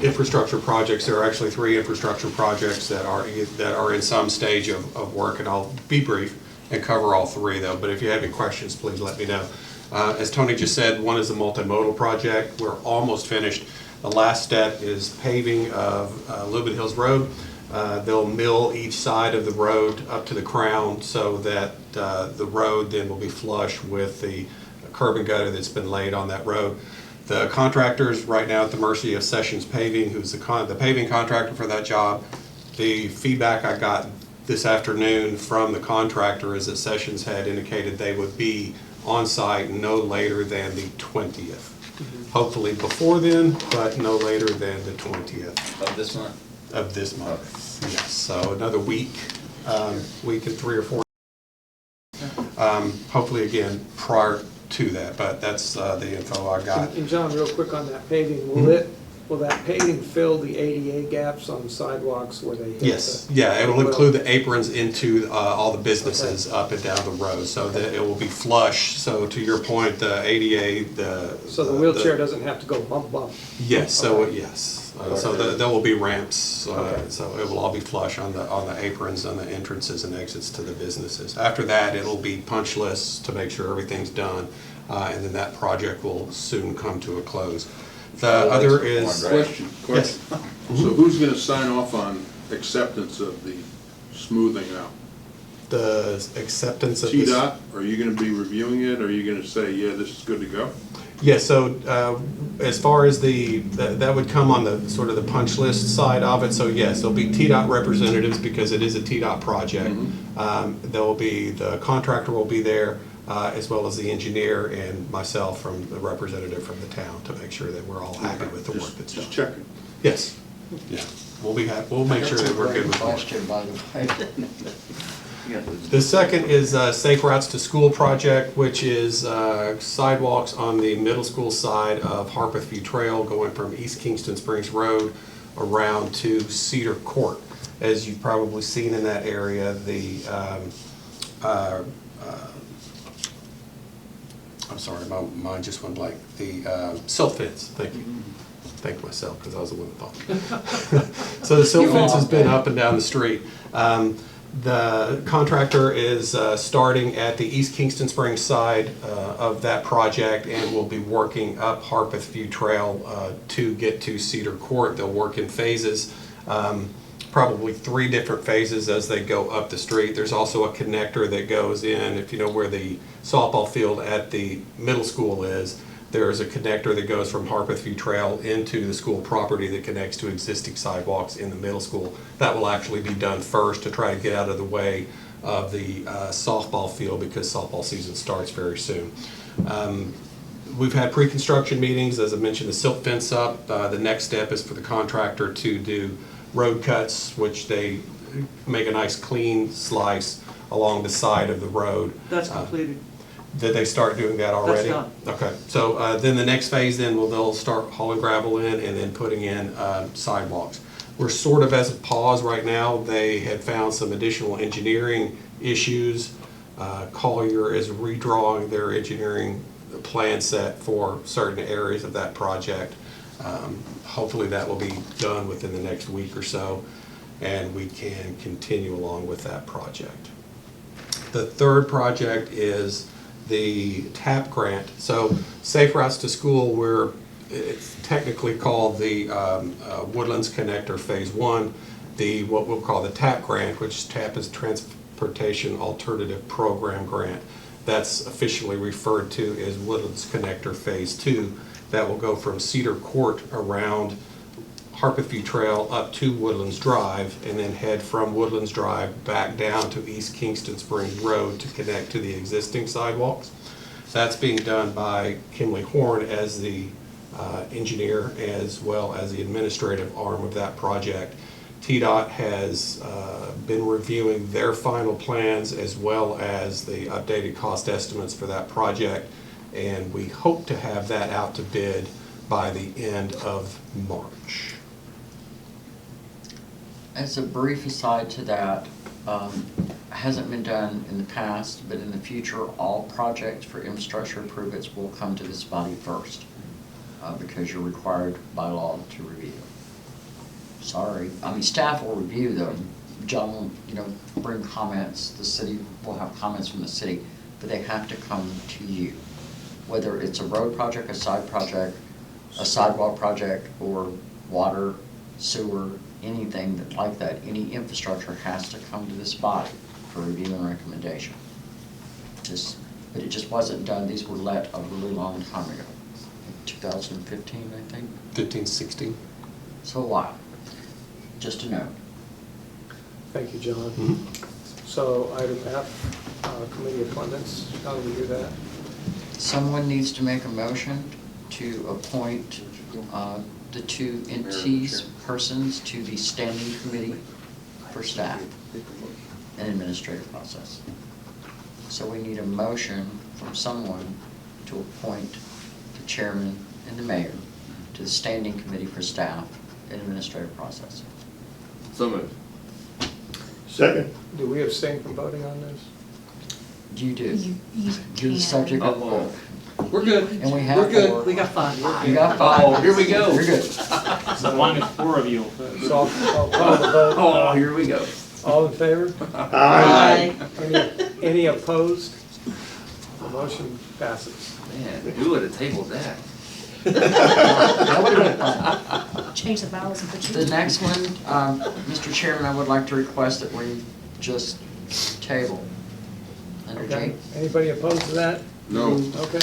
infrastructure projects, there are actually 3 infrastructure projects that are in some stage of work, and I'll be brief and cover all 3 though, but if you have any questions, please let me know. As Tony just said, one is a multimodal project. We're almost finished. The last step is paving of Lubbock Hills Road. They'll mill each side of the road up to the crown so that the road then will be flush with the curb and gutter that's been laid on that road. The contractor's right now at the mercy of Sessions Paving, who's the paving contractor for that job. The feedback I got this afternoon from the contractor is that Sessions had indicated they would be on site no later than the 20th. Hopefully before then, but no later than the 20th. Of this month? Of this month, yes. So another week, week and 3 or 4. Hopefully again prior to that, but that's the info I got. And John, real quick on that paving, will that paving fill the ADA gaps on sidewalks where they hit? Yes, yeah, it will include the aprons into all the businesses up and down the road, so that it will be flush. So to your point, the ADA, So the wheelchair doesn't have to go bump, bump? Yes, so, Okay. yes. So there will be ramps, Okay. so it will all be flush on the aprons, on the entrances and exits to the businesses. After that, it'll be punch lists to make sure everything's done, and then that project will soon come to a close. The other is, Question. yes, So who's gonna sign off on acceptance of the smoothing out? the acceptance of this. TDOT, are you gonna be reviewing it, or are you gonna say, yeah, this is good to go? Yeah, so as far as that would come on the sort of the punch list side of it. So yes, there'll be TDOT representatives because it is a TDOT project. There will be, the contractor will be there, as well as the engineer and myself from the representative from the town to make sure that we're all happy with the work that's done. Just checking. Yes, yeah, we'll be happy, we'll make sure that we're good with it. Question, by the way. The second is Safe Routes to School project, which is sidewalks on the middle school side of Harpeth View Trail going from East Kingston Springs Road around to Cedar Court. As you've probably seen in that area, the I'm sorry, my mind just went blank. The silt fence, thank you. Thank myself, because I was the one that thought. So the silt fence has been up and down the street. The contractor is starting at the East Kingston Springs side of that project and will be working up Harpeth View Trail to get to Cedar Court. They'll work in phases, probably 3 different phases as they go up the street. There's also a connector that goes in, if you know where the softball field at the middle school is, there's a connector that goes from Harpeth View Trail into the school property that connects to existing sidewalks in the middle school. That will actually be done first to try to get out of the way of the softball field because softball season starts very soon. We've had pre-construction meetings, as I mentioned, the silt fence up. The next step is for the contractor to do road cuts, which they make a nice clean slice along the side of the road. That's completed. Did they start doing that already? That's done. Okay, so then the next phase then they'll start hauling gravel in and then putting in sidewalks. We're sort of as a pause right now. They had found some additional engineering issues. Collier is redrawing their engineering plan set for certain areas of that project. Hopefully that will be done within the next week or so. and we can continue along with that project. The third project is the TAP grant. So Safe Routes to School, it's technically called the Woodlands Connector Phase 1, what we'll call the TAP grant, which TAP is Transportation Alternative Program Grant. That's officially referred to as Woodlands Connector Phase 2. That will go from Cedar Court around Harpeth Trail up to Woodlands Drive, and then head from Woodlands Drive back down to East Kingston Springs Road to connect to the existing sidewalks. That's being done by Kimley Horn as the engineer as well as the administrative arm of that project. TDOT has been reviewing their final plans as well as the updated cost estimates for that project, and we hope to have that out to bid by the end of March. As a brief aside to that, hasn't been done in the past, but in the future, all projects for infrastructure improvements will come to this body first, because you're required by law to review. Sorry, I mean, staff will review them. John will, bring comments. The city will have comments from the city, but they have to come to you. Whether it's a road project, a side project, a sidewalk project, or water, sewer, anything like that, any infrastructure has to come to this body for review and recommendation. But it just wasn't done. These were let a really long time ago. 2015, I think. 15, 16. So a while. Just a note. Thank you, John. Mm-hmm. So item F, committee appointments, how do we do that? Someone needs to make a motion to appoint the two entities, persons, to the standing committee for staff and administrative process. So we need a motion from someone to appoint the chairman and the mayor to the standing committee for staff and administrative process. So moved. Second. Do we abstain from voting on this? You do. You You're the can. subject of the vote. We're good. And we have We're good, four. we got 5. You got 5. Oh, here we go. You're good. So as long as 4 of you. So I'll call the vote. Oh, here we go. All in favor? Aye. Any opposed? The motion passes. Man, who would have tabled that? That would have been fun. Change the vowels and put you. The next one, Mr. Chairman, I would like to request that we just table under Okay. G. Anybody opposed to that? No. Okay.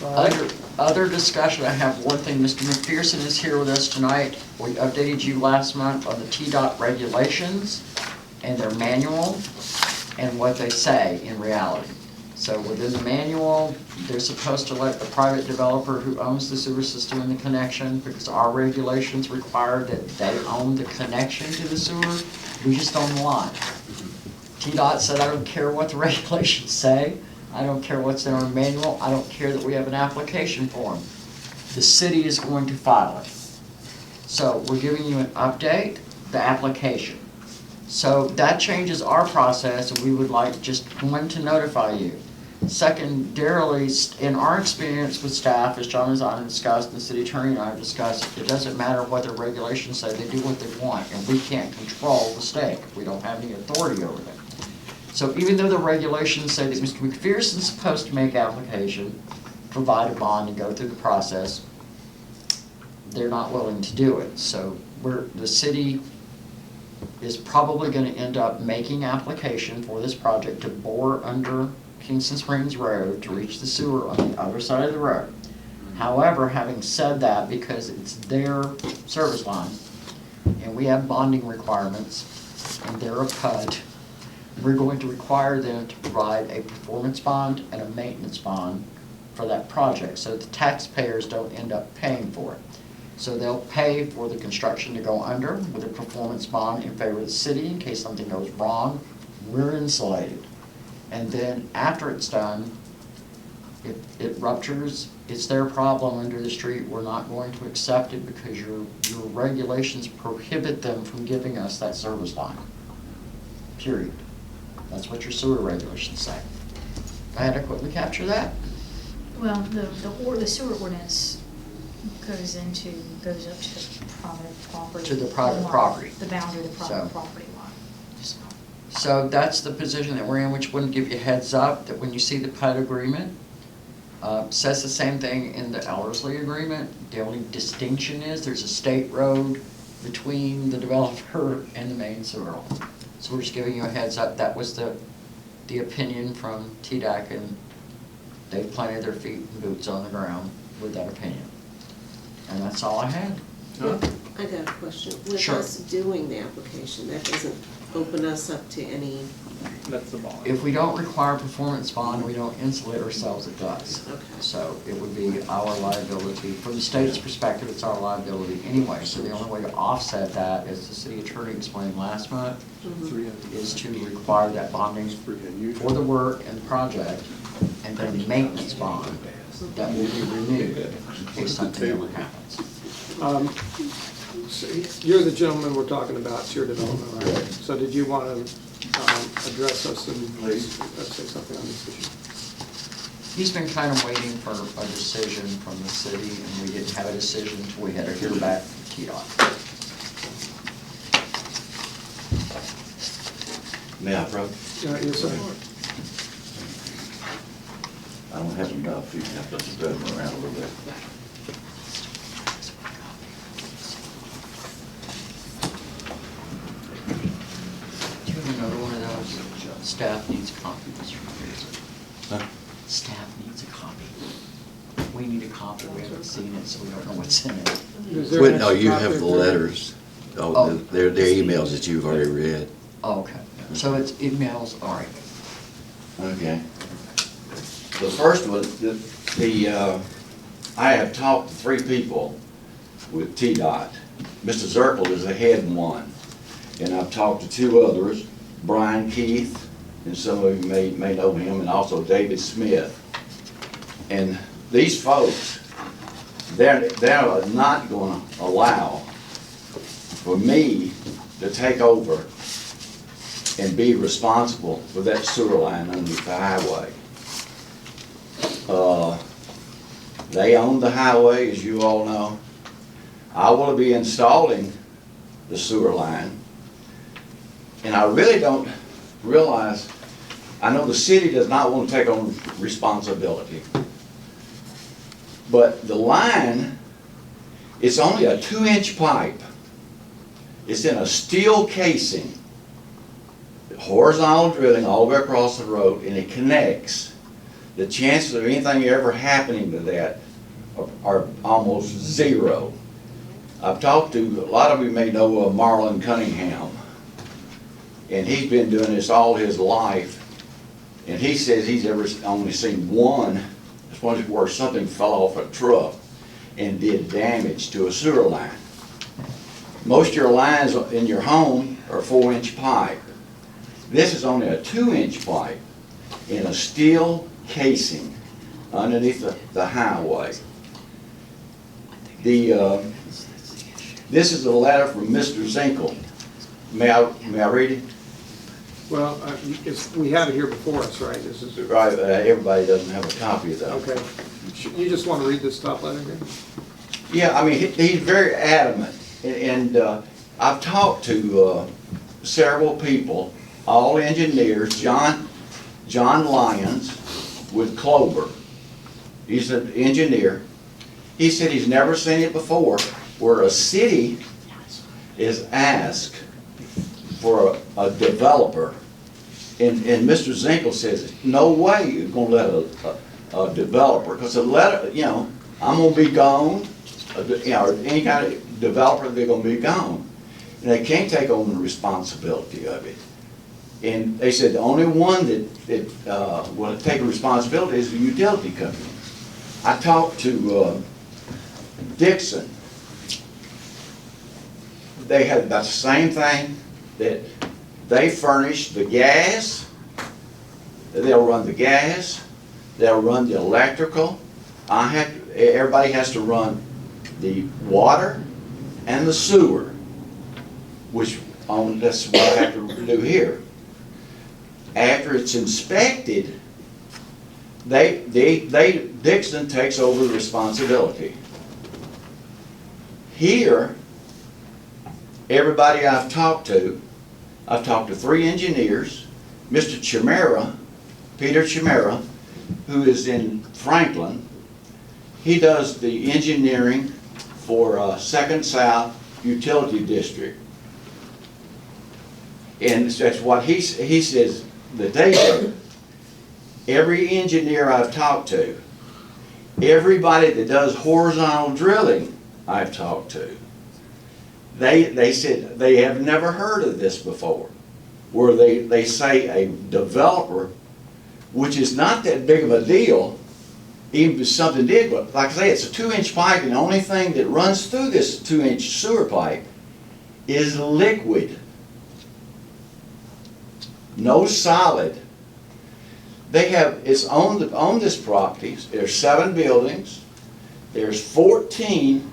All right. Other discussion, I have one thing. Mr. McPherson is here with us tonight. We updated you last month on the TDOT regulations and their manual and what they say in reality. So within the manual, they're supposed to let the private developer who owns the sewer system and the connection, because our regulations require that they own the connection to the sewer, we just own the line. TDOT said, I don't care what the regulations say, I don't care what's in our manual, I don't care that we have an application form. The city is going to file it. So we're giving you an update, the application. So that changes our process, and we would like just one to notify you. Secondarily, in our experience with staff, as John and I have discussed, and the city attorney and I have discussed, it doesn't matter what the regulations say, they do what they want, and we can't control the state. We don't have any authority over them. So even though the regulations say that Mr. McPherson's supposed to make application, provide a bond, and go through the process, they're not willing to do it. So the city is probably going to end up making application for this project to bore under Kingston Springs Road to reach the sewer on the other side of the road. However, having said that, because it's their service line, and we have bonding requirements, and they're a PUD, we're going to require them to provide a performance bond and a maintenance bond for that project, so the taxpayers don't end up paying for it. So they'll pay for the construction to go under with a performance bond in favor of the city in case something goes wrong. We're insulated. And then after it's done, if it ruptures, it's their problem under the street. We're not going to accept it because your regulations prohibit them from giving us that service line. Period. That's what your sewer regulations say. I adequately capture that? Well, the sewer ordinance goes up to the private property. To the private line, property. The boundary of the So- private property line. So, So that's the position that we're in, which wouldn't give you a heads up that when you see the PUD agreement, says the same thing in the Ellerslie agreement. The only distinction is there's a state road between the developer and the main sewer line. So we're just giving you a heads up. That was the opinion from TDAC, and they planted their feet and boots on the ground with that opinion. And that's all I had. I got a question. With Sure. us doing the application, that doesn't open us up to any, That's the bond. If we don't require a performance bond, we don't insulate ourselves, it does. okay. So it would be our liability. From the state's perspective, it's our liability anyway. So the only way to offset that, as the city attorney explained last month, is to require that bonding for the work and the project, and then the maintenance bond that will be renewed in case something ever happens. So you're the gentleman we're talking about, it's your development, right? So did you want to address us and say something on this issue? He's been kind of waiting for a decision from the city, and we didn't have a decision until we had to hear back from TDOT. May I approach? Yes, sir. I don't have enough, you have to spread them around a little bit. Do you have another one of those? Staff needs a copy, Mr. Fraser. Huh? Staff needs a copy. We need a copy, we haven't seen it, so we don't know what's in it. Is there Wait, an no, extra you copy have of the your- letters. Oh. Oh, they're emails that you've already read. Oh, okay. So it's emails, all right. Okay. The first one, I have talked to 3 people with TDOT. Mr. Zirkle is the head one. And I've talked to 2 others, Brian Keith, and some of you may know him, and also David Smith. And these folks, they're not gonna allow for me to take over and be responsible for that sewer line underneath the highway. They own the highway, as you all know. I will be installing the sewer line. And I really don't realize, I know the city does not want to take on responsibility. But the line, it's only a 2-inch pipe. It's in a steel casing, horizontal drilling all the way across the road, and it connects. The chances of anything ever happening to that are almost 0. I've talked to, a lot of you may know Marlon Cunningham, and he's been doing this all his life, and he says he's only seen one where something fell off a truck and did damage to a sewer line. Most of your lines in your home are 4-inch pipe. This is only a 2-inch pipe in a steel casing underneath the highway. This is a letter from Mr. Zinkel. May I read it? Well, we have it here before us, right? This is, Right, everybody doesn't have a copy of that. okay. You just want to read this top letter here? Yeah, I mean, he's very adamant, and I've talked to several people, all engineers. John Lyons with Clover, he's an engineer. He said he's never seen it before, where a city is asked for a developer, and Mr. Zinkel says, no way you're gonna let a developer, because a letter, I'm gonna be gone, any kind of developer, they're gonna be gone. And they can't take on the responsibility of it. And they said the only one that will take responsibility is the utility company. I talked to Dixon. They had about the same thing, that they furnish the gas, they'll run the gas, they'll run the electrical. Everybody has to run the water and the sewer, that's what I have to do here. After it's inspected, Dixon takes over the responsibility. Here, everybody I've talked to 3 engineers, Mr. Chimera, Peter Chimera, who is in Franklin. He does the engineering for Second South Utility District. And that's what he says that they do. Every engineer I've talked to, everybody that does horizontal drilling I've talked to, they said they have never heard of this before, where they say a developer, which is not that big of a deal, even if something did, but like I say, it's a 2-inch pipe, and the only thing that runs through this 2-inch sewer pipe is liquid. No solid. They have, it's on this property, there's 7 buildings, there's 14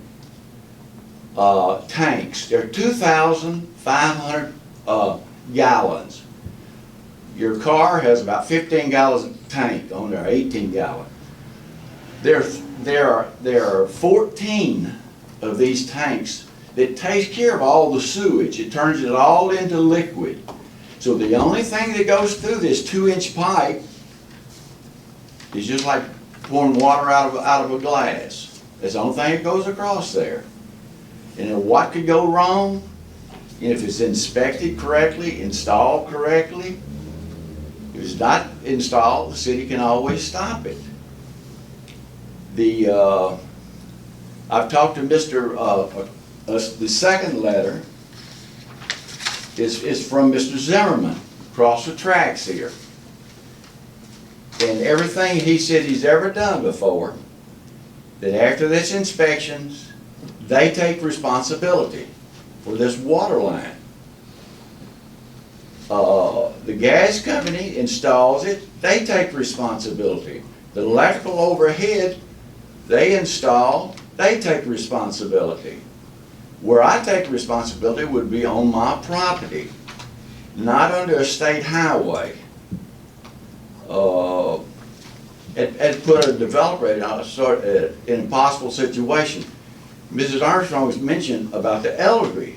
tanks. There are 2,500 gallons. Your car has about 15 gallons tank on there, 18 gallon. There are 14 of these tanks that takes care of all the sewage. It turns it all into liquid. So the only thing that goes through this 2-inch pipe is just like pouring water out of a glass. That's the only thing that goes across there. And then what could go wrong? And if it's inspected correctly, installed correctly, if it's not installed, the city can always stop it. I've talked to Mr. The second letter is from Mr. Zimmerman across the tracks here. And everything he said he's ever done before, that after this inspections, they take responsibility for this water line. The gas company installs it, they take responsibility. The electrical overhead, they install, they take responsibility. Where I take responsibility would be on my property, not under a state highway. It put a developer in an impossible situation. Mrs. Armstrong was mentioned about the Ellerslie,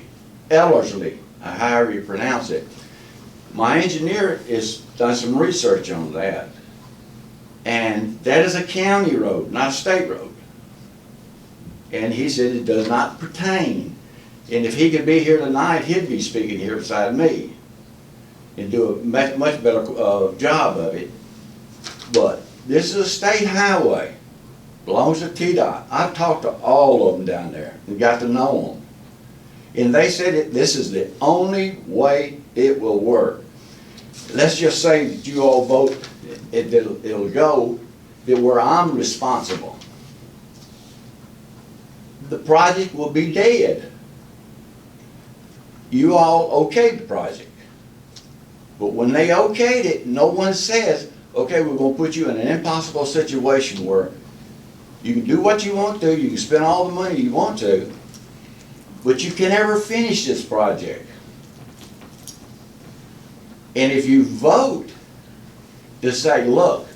however you pronounce it. My engineer has done some research on that. And that is a county road, not a state road. And he said it does not pertain. And if he could be here tonight, he'd be speaking here beside me and do a much better job of it. But this is a state highway, belongs to TDOT. I've talked to all of them down there and got to know them. And they said this is the only way it will work. Let's just say that you all vote, it'll go, that where I'm responsible. The project will be dead. You all okayed the project. But when they okayed it, no one says, okay, we're going to put you in an impossible situation where you can do what you want to, you can spend all the money you want to, but you can never finish this project. And if you vote to say, look,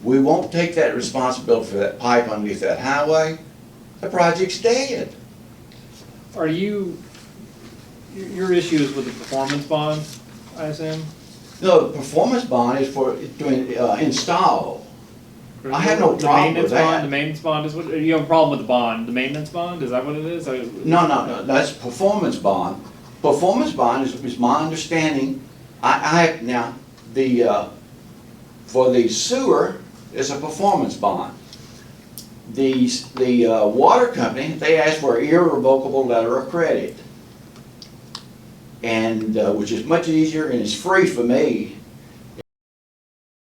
we won't take that responsibility for that pipe underneath that highway, the project's dead. Are your issue is with the performance bond, I assume? No, the performance bond is for to install. I have no problem with that. The maintenance bond is what, you have a problem with the bond, the maintenance bond, is that what it is? No, that's performance bond. Performance bond is my understanding. Now, for the sewer, it's a performance bond. The water company, they ask for an irrevocable letter of credit. And, which is much easier and it's free for me.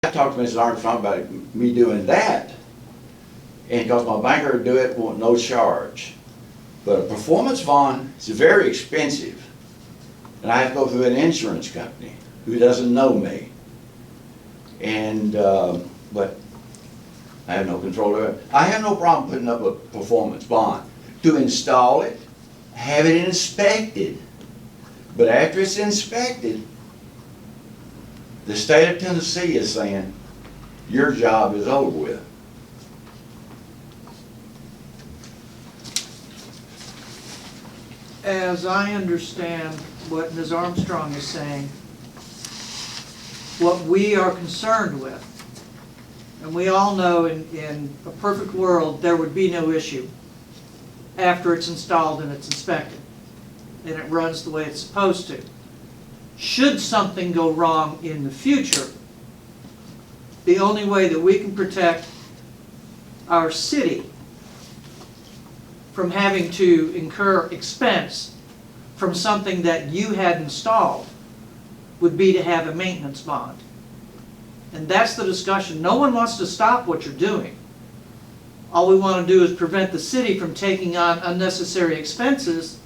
I talked to Mrs. Armstrong about me doing that. And because my banker would do it, want no charge. But a performance bond is very expensive. And I have to go through an insurance company who doesn't know me. And, but I have no control over it. I have no problem putting up a performance bond. To install it, have it inspected. But after it's inspected, the state of Tennessee is saying, your job is over with. As I understand what Ms. Armstrong is saying, what we are concerned with, and we all know in a perfect world, there would be no issue after it's installed and it's inspected, and it runs the way it's supposed to. Should something go wrong in the future, the only way that we can protect our city from having to incur expense from something that you had installed would be to have a maintenance bond. And that's the discussion. No one wants to stop what you're doing. All we want to do is prevent the city from taking on unnecessary expenses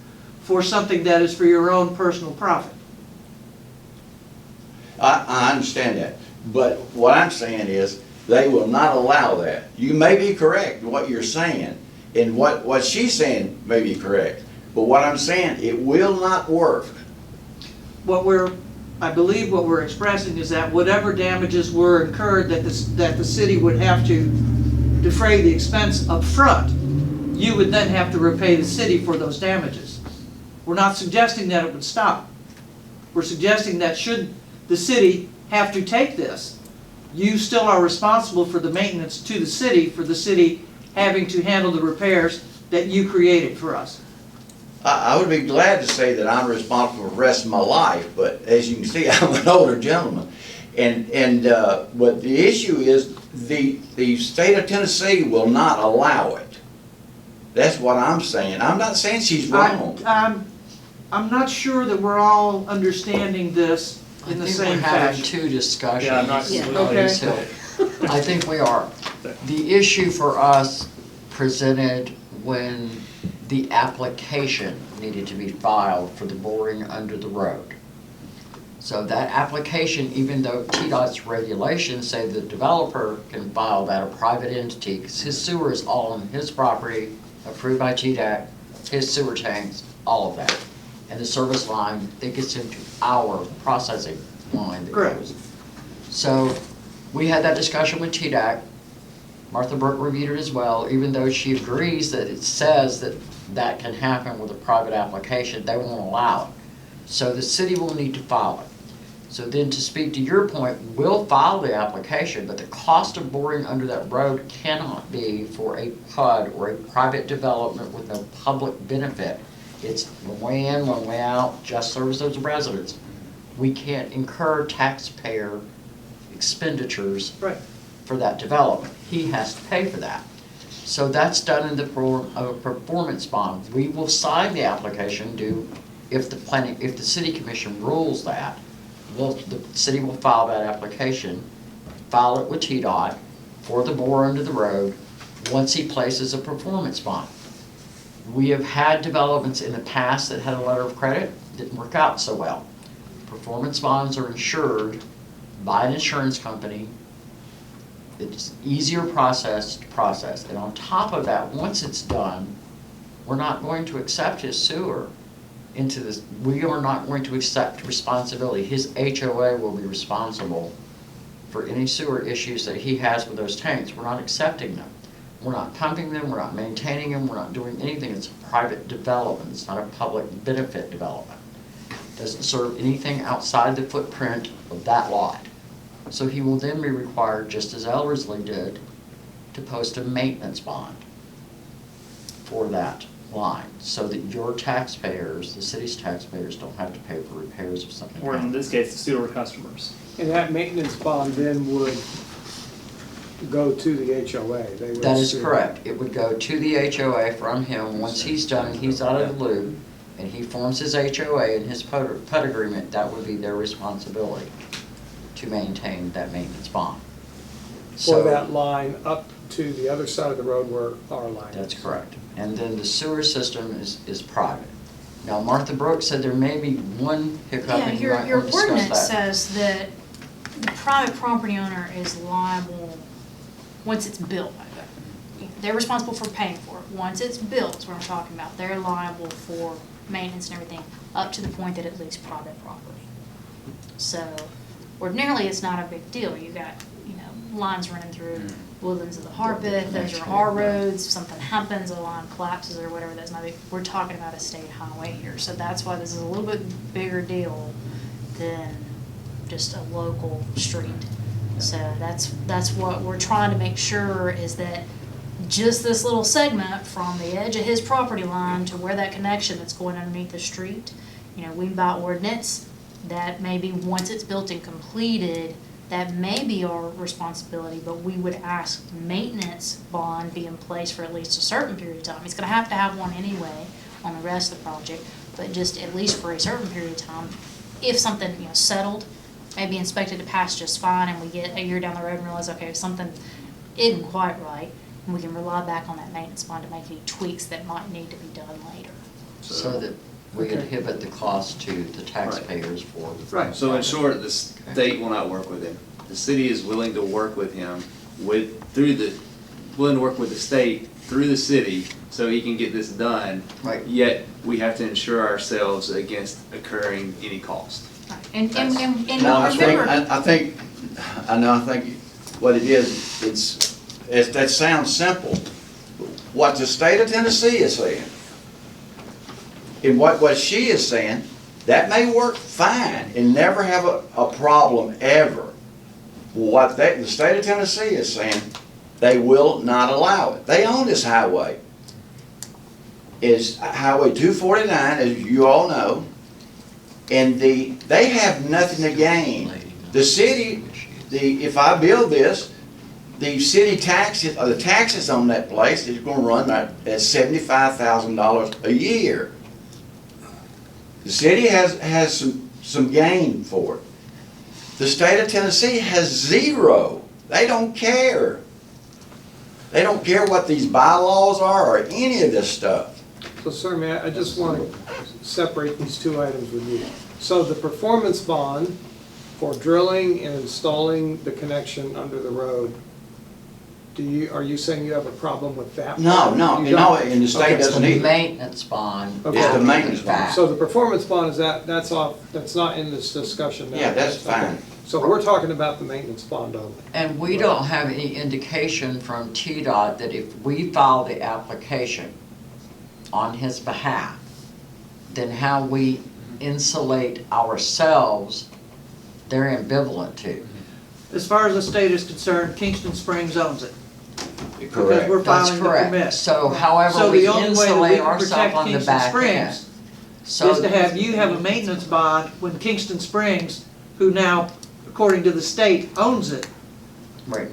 for something that is for your own personal profit. I understand that, but what I'm saying is, they will not allow that. You may be correct in what you're saying, and what she's saying may be correct, but what I'm saying, it will not work. I believe what we're expressing is that whatever damages were incurred that the city would have to defray the expense up front, you would then have to repay the city for those damages. We're not suggesting that it would stop. We're suggesting that should the city have to take this, you still are responsible for the maintenance to the city, for the city having to handle the repairs that you created for us. I would be glad to say that I'm responsible for the rest of my life, but as you can see, I'm an older gentleman. But the issue is, the state of Tennessee will not allow it. That's what I'm saying. I'm not saying she's wrong. I'm not sure that we're all understanding this in the same I think we're having fashion. two discussions. Yeah, I'm not Yeah. completely Okay. So, I think we are. The issue for us presented when the application needed to be filed for the boring under the road. So that application, even though TDOT's regulations say the developer can file that, a private entity, because his sewer is all on his property, approved by TDOT, his sewer tanks, all of that. And the service line that gets into our processing line that Correct. goes. So we had that discussion with TDOT. Martha Burke reviewed it as well, even though she agrees that it says that that can happen with a private application, they won't allow it. So the city will need to file it. So then to speak to your point, we'll file the application, but the cost of boring under that road cannot be for a PUD or a private development with no public benefit. It's one way in, one way out, just serves those residents. We can't incur taxpayer expenditures Right. for that development. He has to pay for that. So that's done in the form of a performance bond. We will sign the application if the city commission rules that. The city will file that application, file it with TDOT for the bore under the road once he places a performance bond. We have had developments in the past that had a letter of credit, didn't work out so well. Performance bonds are insured by an insurance company. It's an easier process to process. And on top of that, once it's done, we're not going to accept his sewer into this. We are not going to accept responsibility. His HOA will be responsible for any sewer issues that he has with those tanks. We're not accepting them. We're not pumping them, we're not maintaining them, we're not doing anything. It's a private development, it's not a public benefit development. Doesn't serve anything outside the footprint of that lot. So he will then be required, just as Ellerslie did, to post a maintenance bond for that line, so that your taxpayers, the city's taxpayers, don't have to pay for repairs of something. Or in this case, the sewer customers. And that maintenance bond then would go to the HOA. They would That is sue. correct. It would go to the HOA from him. Once he's done, he's out of the loop, and he forms his HOA and his PUD agreement, that would be their responsibility to maintain that maintenance bond. For that line up to the other side of the road where our line is. That's correct. And then the sewer system is private. Now, Martha Brooks said there may be one hiccup, Yeah, and you might your want to discuss ordinance that. says that the private property owner is liable once it's built. They're responsible for paying for it. Once it's built, is what I'm talking about. They're liable for maintenance and everything up to the point that it leaves private property. So ordinarily, it's not a big deal. You got, lines running through Woodlands of the Harpeth, those are our roads, if something happens, a line collapses or whatever that's might be, we're talking about a state highway here, so that's why this is a little bit bigger deal than just a local street. So that's what we're trying to make sure is that just this little segment from the edge of his property line to where that connection that's going underneath the street, you know, we by ordinance, that maybe once it's built and completed, that may be our responsibility, but we would ask maintenance bond be in place for at least a certain period of time. He's gonna have to have one anyway on the rest of the project, but just at least for a certain period of time, if something, you know, settled, maybe inspected to pass just fine, and we get a year down the road and realize, okay, something isn't quite right, and we can rely back on that maintenance bond to make any tweaks that might need to be done later. So that we inhibit the cost to the taxpayers for. Right. So in short, the state will not work with him. The city is willing to work with him willing to work with the state through the city so he can get this done. Right. Yet we have to insure ourselves against incurring any cost. Right. And No, I think, remember, I think what it is, that sounds simple. What the state of Tennessee is saying, and what she is saying, that may work fine and never have a problem ever. What the state of Tennessee is saying, they will not allow it. They own this highway. It's Highway 249, as you all know, and they have nothing to gain. The city, if I build this, the city taxes, or the taxes on that place is gonna run at $75,000 a year. The city has some gain for it. The state of Tennessee has zero. They don't care. They don't care what these bylaws are or any of this stuff. So, sir, I just want to separate these two items with you. So the performance bond for drilling and installing the connection under the road, are you saying you have a problem with that? No, You don't? and the state Okay. It's doesn't the either. maintenance bond. Okay. It's the maintenance bond. So the performance bond, that's off, that's not in this discussion now? Yeah, that's fine. Okay. So we're talking about the maintenance bond only? And we don't have any indication from TDOT that if we file the application on his behalf, then how we insulate ourselves, they're ambivalent to. As far as the state is concerned, Kingston Springs owns it. Because Correct. we're That's filing the correct. permit. So however So we the only way that we insulate can ourselves protect on the Kingston back end. Springs So is to have you have a maintenance bond when Kingston Springs, who now, according to the state, owns it, Right.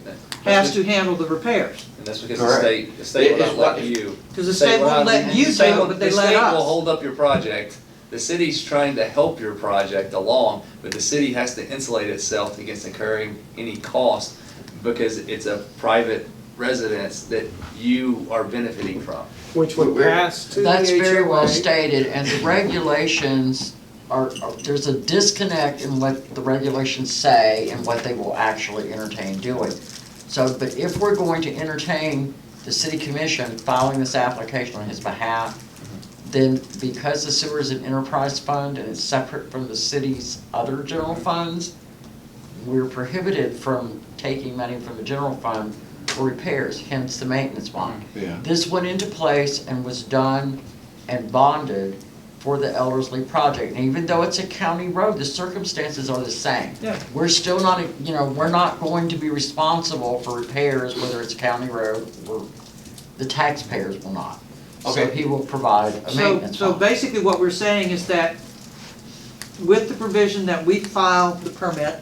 has to handle the repairs. And that's because Correct. the state will It's not what- let you. Because the state won't let you The state do will- it, but they let The state will us. hold up your project. The city's trying to help your project along, but the city has to insulate itself against incurring any cost because it's a private residence that you are benefiting from. Which would pass to the HOA? That's very well stated, and the regulations there's a disconnect in what the regulations say and what they will actually entertain doing. So, but if we're going to entertain the city commission filing this application on his behalf, then because the sewer is an enterprise fund and it's separate from the city's other general funds, we're prohibited from taking money from the general fund for repairs, hence the maintenance bond. Yeah. This went into place and was done and bonded for the Ellerslie project. And even though it's a county road, the circumstances are the same. Yeah. We're still not, we're not going to be responsible for repairs, whether it's a county road or the taxpayers will not. So Okay. he will provide a maintenance So bond. basically what we're saying is that with the provision that we file the permit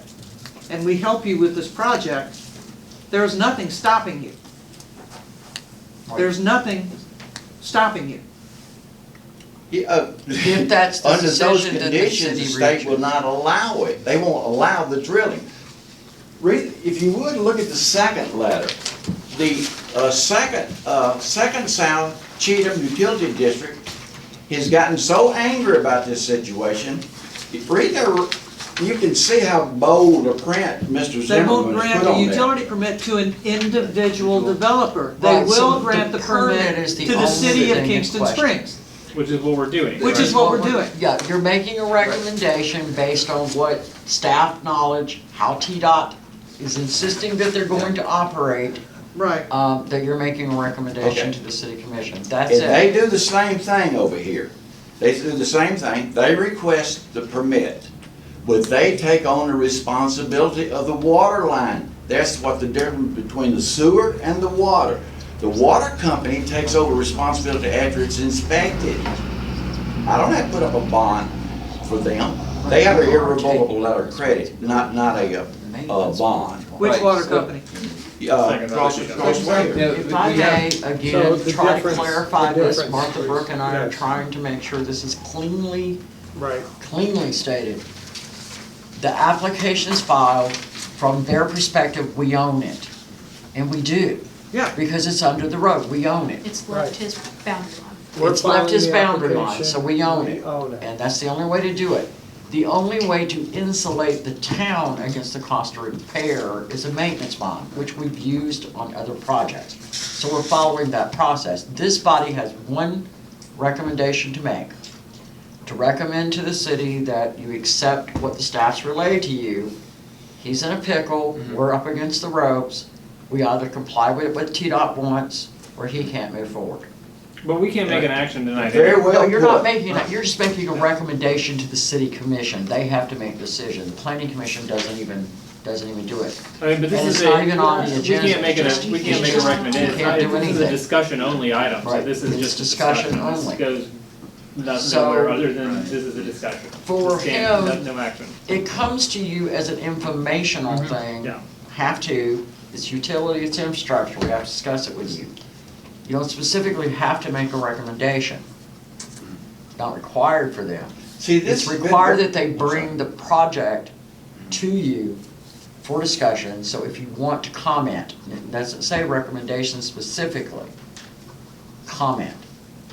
and we help you with this project, there's nothing stopping you. There's nothing stopping you. If that's the Under those decision that the conditions, the city state will reaches. not allow it. They won't allow the drilling. If you would, look at the second letter. The second South Cheatham Utility District has gotten so angry about this situation. Read there, you can see how bold a print Mr. They Zimmerman won't has grant put a on there. utility permit to an individual developer. They Right, so will grant the the permit permit is to the the only city of thing in Kingston question. Springs, Which is what we're doing. which is what we're doing. Yeah, you're making a recommendation based on what staff knowledge, how TDOT is insisting that they're going to operate, Right. that you're making a recommendation Okay. to the city commission. That's And they it. do the same thing over here. They do the same thing. They request the permit, but they take on the responsibility of the water line. That's what the difference between the sewer and the water. The water company takes over responsibility after it's inspected. I don't have to put up a bond for them. They have an irrevocable letter of credit, not a bond. Which Right. water company? Cross way. If I may, So again, the try to difference- clarify the this, difference, Martha please. Brooke and I are Yes. trying to make sure this is cleanly Right. stated. The application is filed, from their perspective, we own it. And we do, Yeah. because it's under the road, we own it. It's left Right. his boundary line. We're It's left filing his the boundary line, application. so we own We it. own it. And that's the only way to do it. The only way to insulate the town against the cost of repair is a maintenance bond, which we've used on other projects. So we're following that process. This body has one recommendation to make. To recommend to the city that you accept what the staff's relayed to you. He's in a pickle, we're up against the ropes. We either comply with what TDOT wants, or he can't move forward. But we can't make an action tonight. Very well No, you're not put. making it, you're just making a recommendation to the city commission. They have to make a decision. The planning commission doesn't even do it. I mean, but this And is it's not even on the we agenda. can't make It's it, just- we can't it's make a just- recommendation. you can't do This is a anything. discussion only item, so Right. this is It's just a discussion discussion. only. This goes nothing So- nowhere other than this is a discussion. For Just can't- him- No action. It comes to you as an informational thing. Yeah. Have to, it's utility, it's infrastructure, we have to discuss it with you. You don't specifically have to make a recommendation. Not required for them. See, this. It's required that they bring the project to you for discussion, so if you want to comment, it doesn't say recommendation specifically, comment.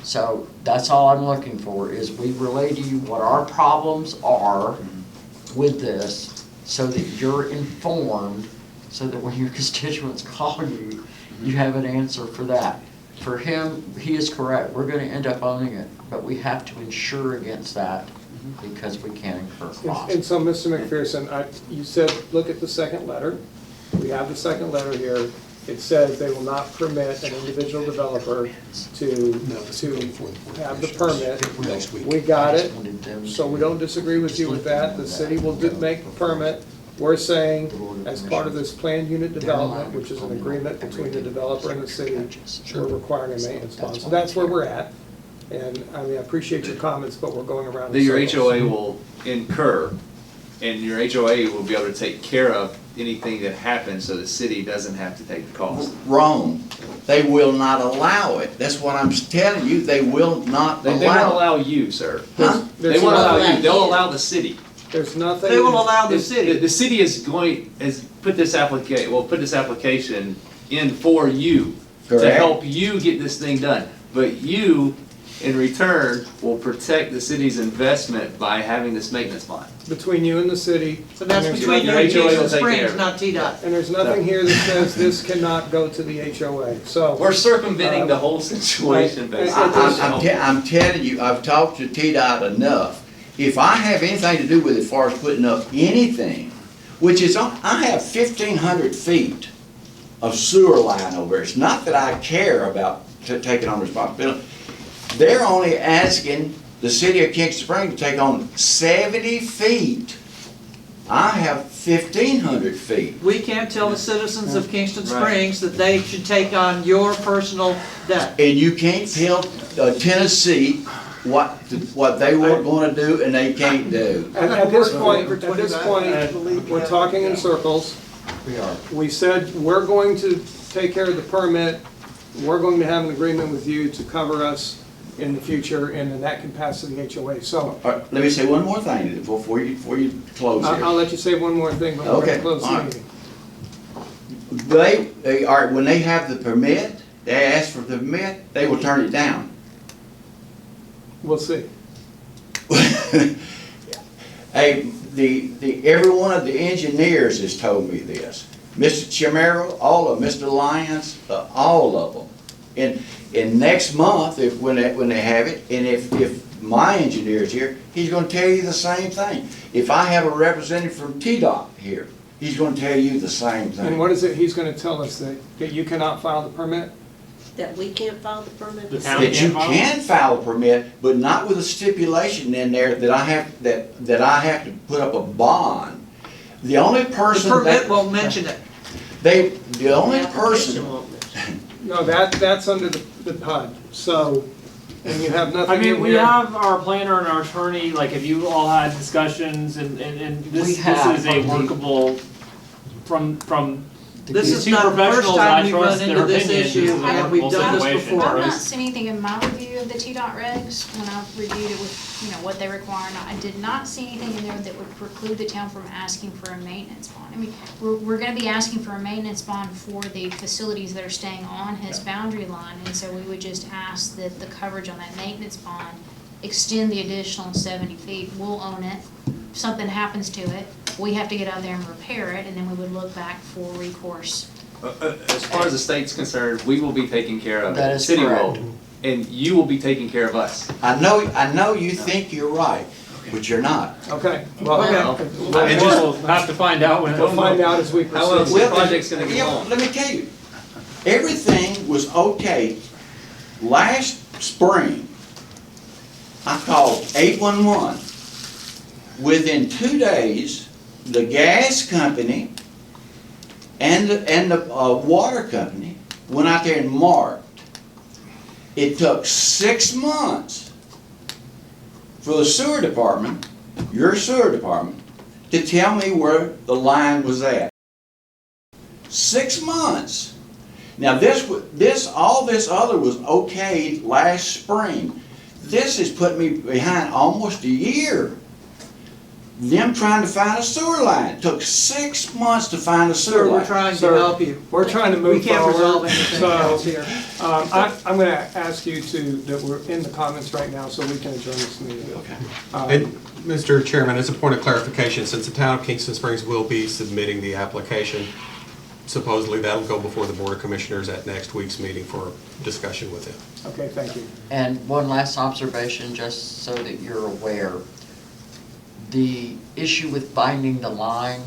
So that's all I'm looking for, is we relay to you what our problems are with this, so that you're informed, so that when your constituents call you, you have an answer for that. For him, he is correct, we're gonna end up owning it, but we have to insure against that, because we can't incur costs. And so, Mr. McPherson, you said, look at the second letter. We have the second letter here. It says they will not permit an individual developer to have the permit. Next week. We got it, so we don't disagree with you with that. The city will make the permit. We're saying, as part of this planned unit development, which is an agreement between the developer and the city, we're requiring a maintenance bond. So that's where we're at. And, I mean, I appreciate your comments, but we're going around That in your circles. HOA will incur, and your HOA will be able to take care of anything that happens, so the city doesn't have to take the cost. Wrong. They will not allow it. That's what I'm telling you. They will not They won't allow it. allow you, sir. Huh? They won't allow you, they'll you. allow the city. There's nothing. They will allow the The city. city has put this application in for you, to Correct. help you get this thing done. But you, in return, will protect the city's investment by having this maintenance bond. Between you and the city. So that's and there's between you your and HOA will Kingston take care Springs, of it. not TDOT. And there's nothing here that says this cannot go to the HOA, so. We're circumventing the whole situation, basically. I'm telling you, I've talked to TDOT enough. If I have anything to do with it as far as putting up anything, which is, I have 1,500 feet of sewer line over there. It's not that I care about taking on responsibility. They're only asking the city of Kingston Springs to take on 70 feet. I have 1,500 feet. We can't tell the citizens of Kingston Right. Springs that they should take on your personal debt. And you can't tell Tennessee what they were gonna do and they can't do. At this point, we're talking in circles. We are. We said, we're going to take care of the permit, we're going to have an agreement with you to cover us in the future, and then that can pass to the HOA. So, All right, let me say one more thing before you close I'll here. let you say one more thing, but we're Okay, gonna close all the right. meeting. They are, when they have the permit, they ask for the permit, they will turn it down. We'll see. Hey, every one of the engineers has told me this. Mr. Chimero, all of them, Mr. Lyons, all of them. And next month, when they have it, and if my engineer's here, he's gonna tell you the same thing. If I have a representative from TDOT here, he's gonna tell you the same And thing. what is it he's gonna tell us, that you cannot file the permit? That we can't file the permit? The town That you can't file? can file a permit, but not with a stipulation in there that I have to put up a bond. The only The person permit that, won't mention it. the only The application person, won't mention. No, that's under the PUD, so, and you have nothing I in mean, we here. have our planner and our attorney, like, if you all had discussions and We this have is a from the- workable, from This these is two not the first professionals, time I we've run trust their into this opinions, issue, this is a and we've workable done this situation. before. I've not seen anything in my review of the TDOT regs, when I reviewed it with, what they require, and I did not see anything in there that would preclude the town from asking for a maintenance bond. I mean, we're gonna be asking for a maintenance bond for the facilities that are staying on his boundary line, and so we would just ask that the coverage on that maintenance bond extend the additional 70 feet. We'll own it. If something happens to it, we have to get out there and repair it, and then we would look back for recourse. As far as the state's concerned, we will be taking care of it. That The is city correct. will, and you will be taking care of us. I know you think you're right, but you're not. Okay, well, Okay. we'll We'll have to find out when. find out as we How else proceed. the project's gonna get Yeah, along? let me tell you, everything was okay. Last spring, I called 811. Within 2 days, the gas company and the water company went out there and marked. It took 6 months for the sewer department, your sewer department, to tell me where the line was at. 6 months. Now all this other was okay last spring. This has put me behind almost a year. Them trying to find a sewer line. It took 6 months to find a sewer Sir, we're line. trying to Sir, help you. We're trying to move We can't forward. resolve anything else here. I'm gonna ask you that we're in the comments right now, so we can adjourn this meeting. Okay. And, Mr. Chairman, as a point of clarification, since the town of Kingston Springs will be submitting the application, supposedly that'll go before the Board of Commissioners at next week's meeting for discussion with it. Okay, thank you. And one last observation, just so that you're aware. The issue with binding the line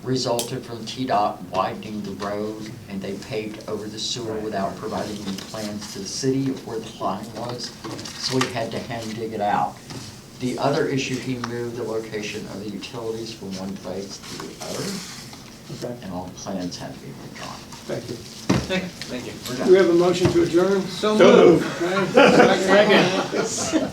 resulted from TDOT widening the road, and they paved over the sewer without providing any plans to the city of where the line was, so we had to hand dig it out. The other issue, he moved the location of the utilities from one place to the other, Okay, and all the plans had to be redrawn. thank you. Thank you. We're Do done. we have a motion to adjourn? So moved. Okay. Second.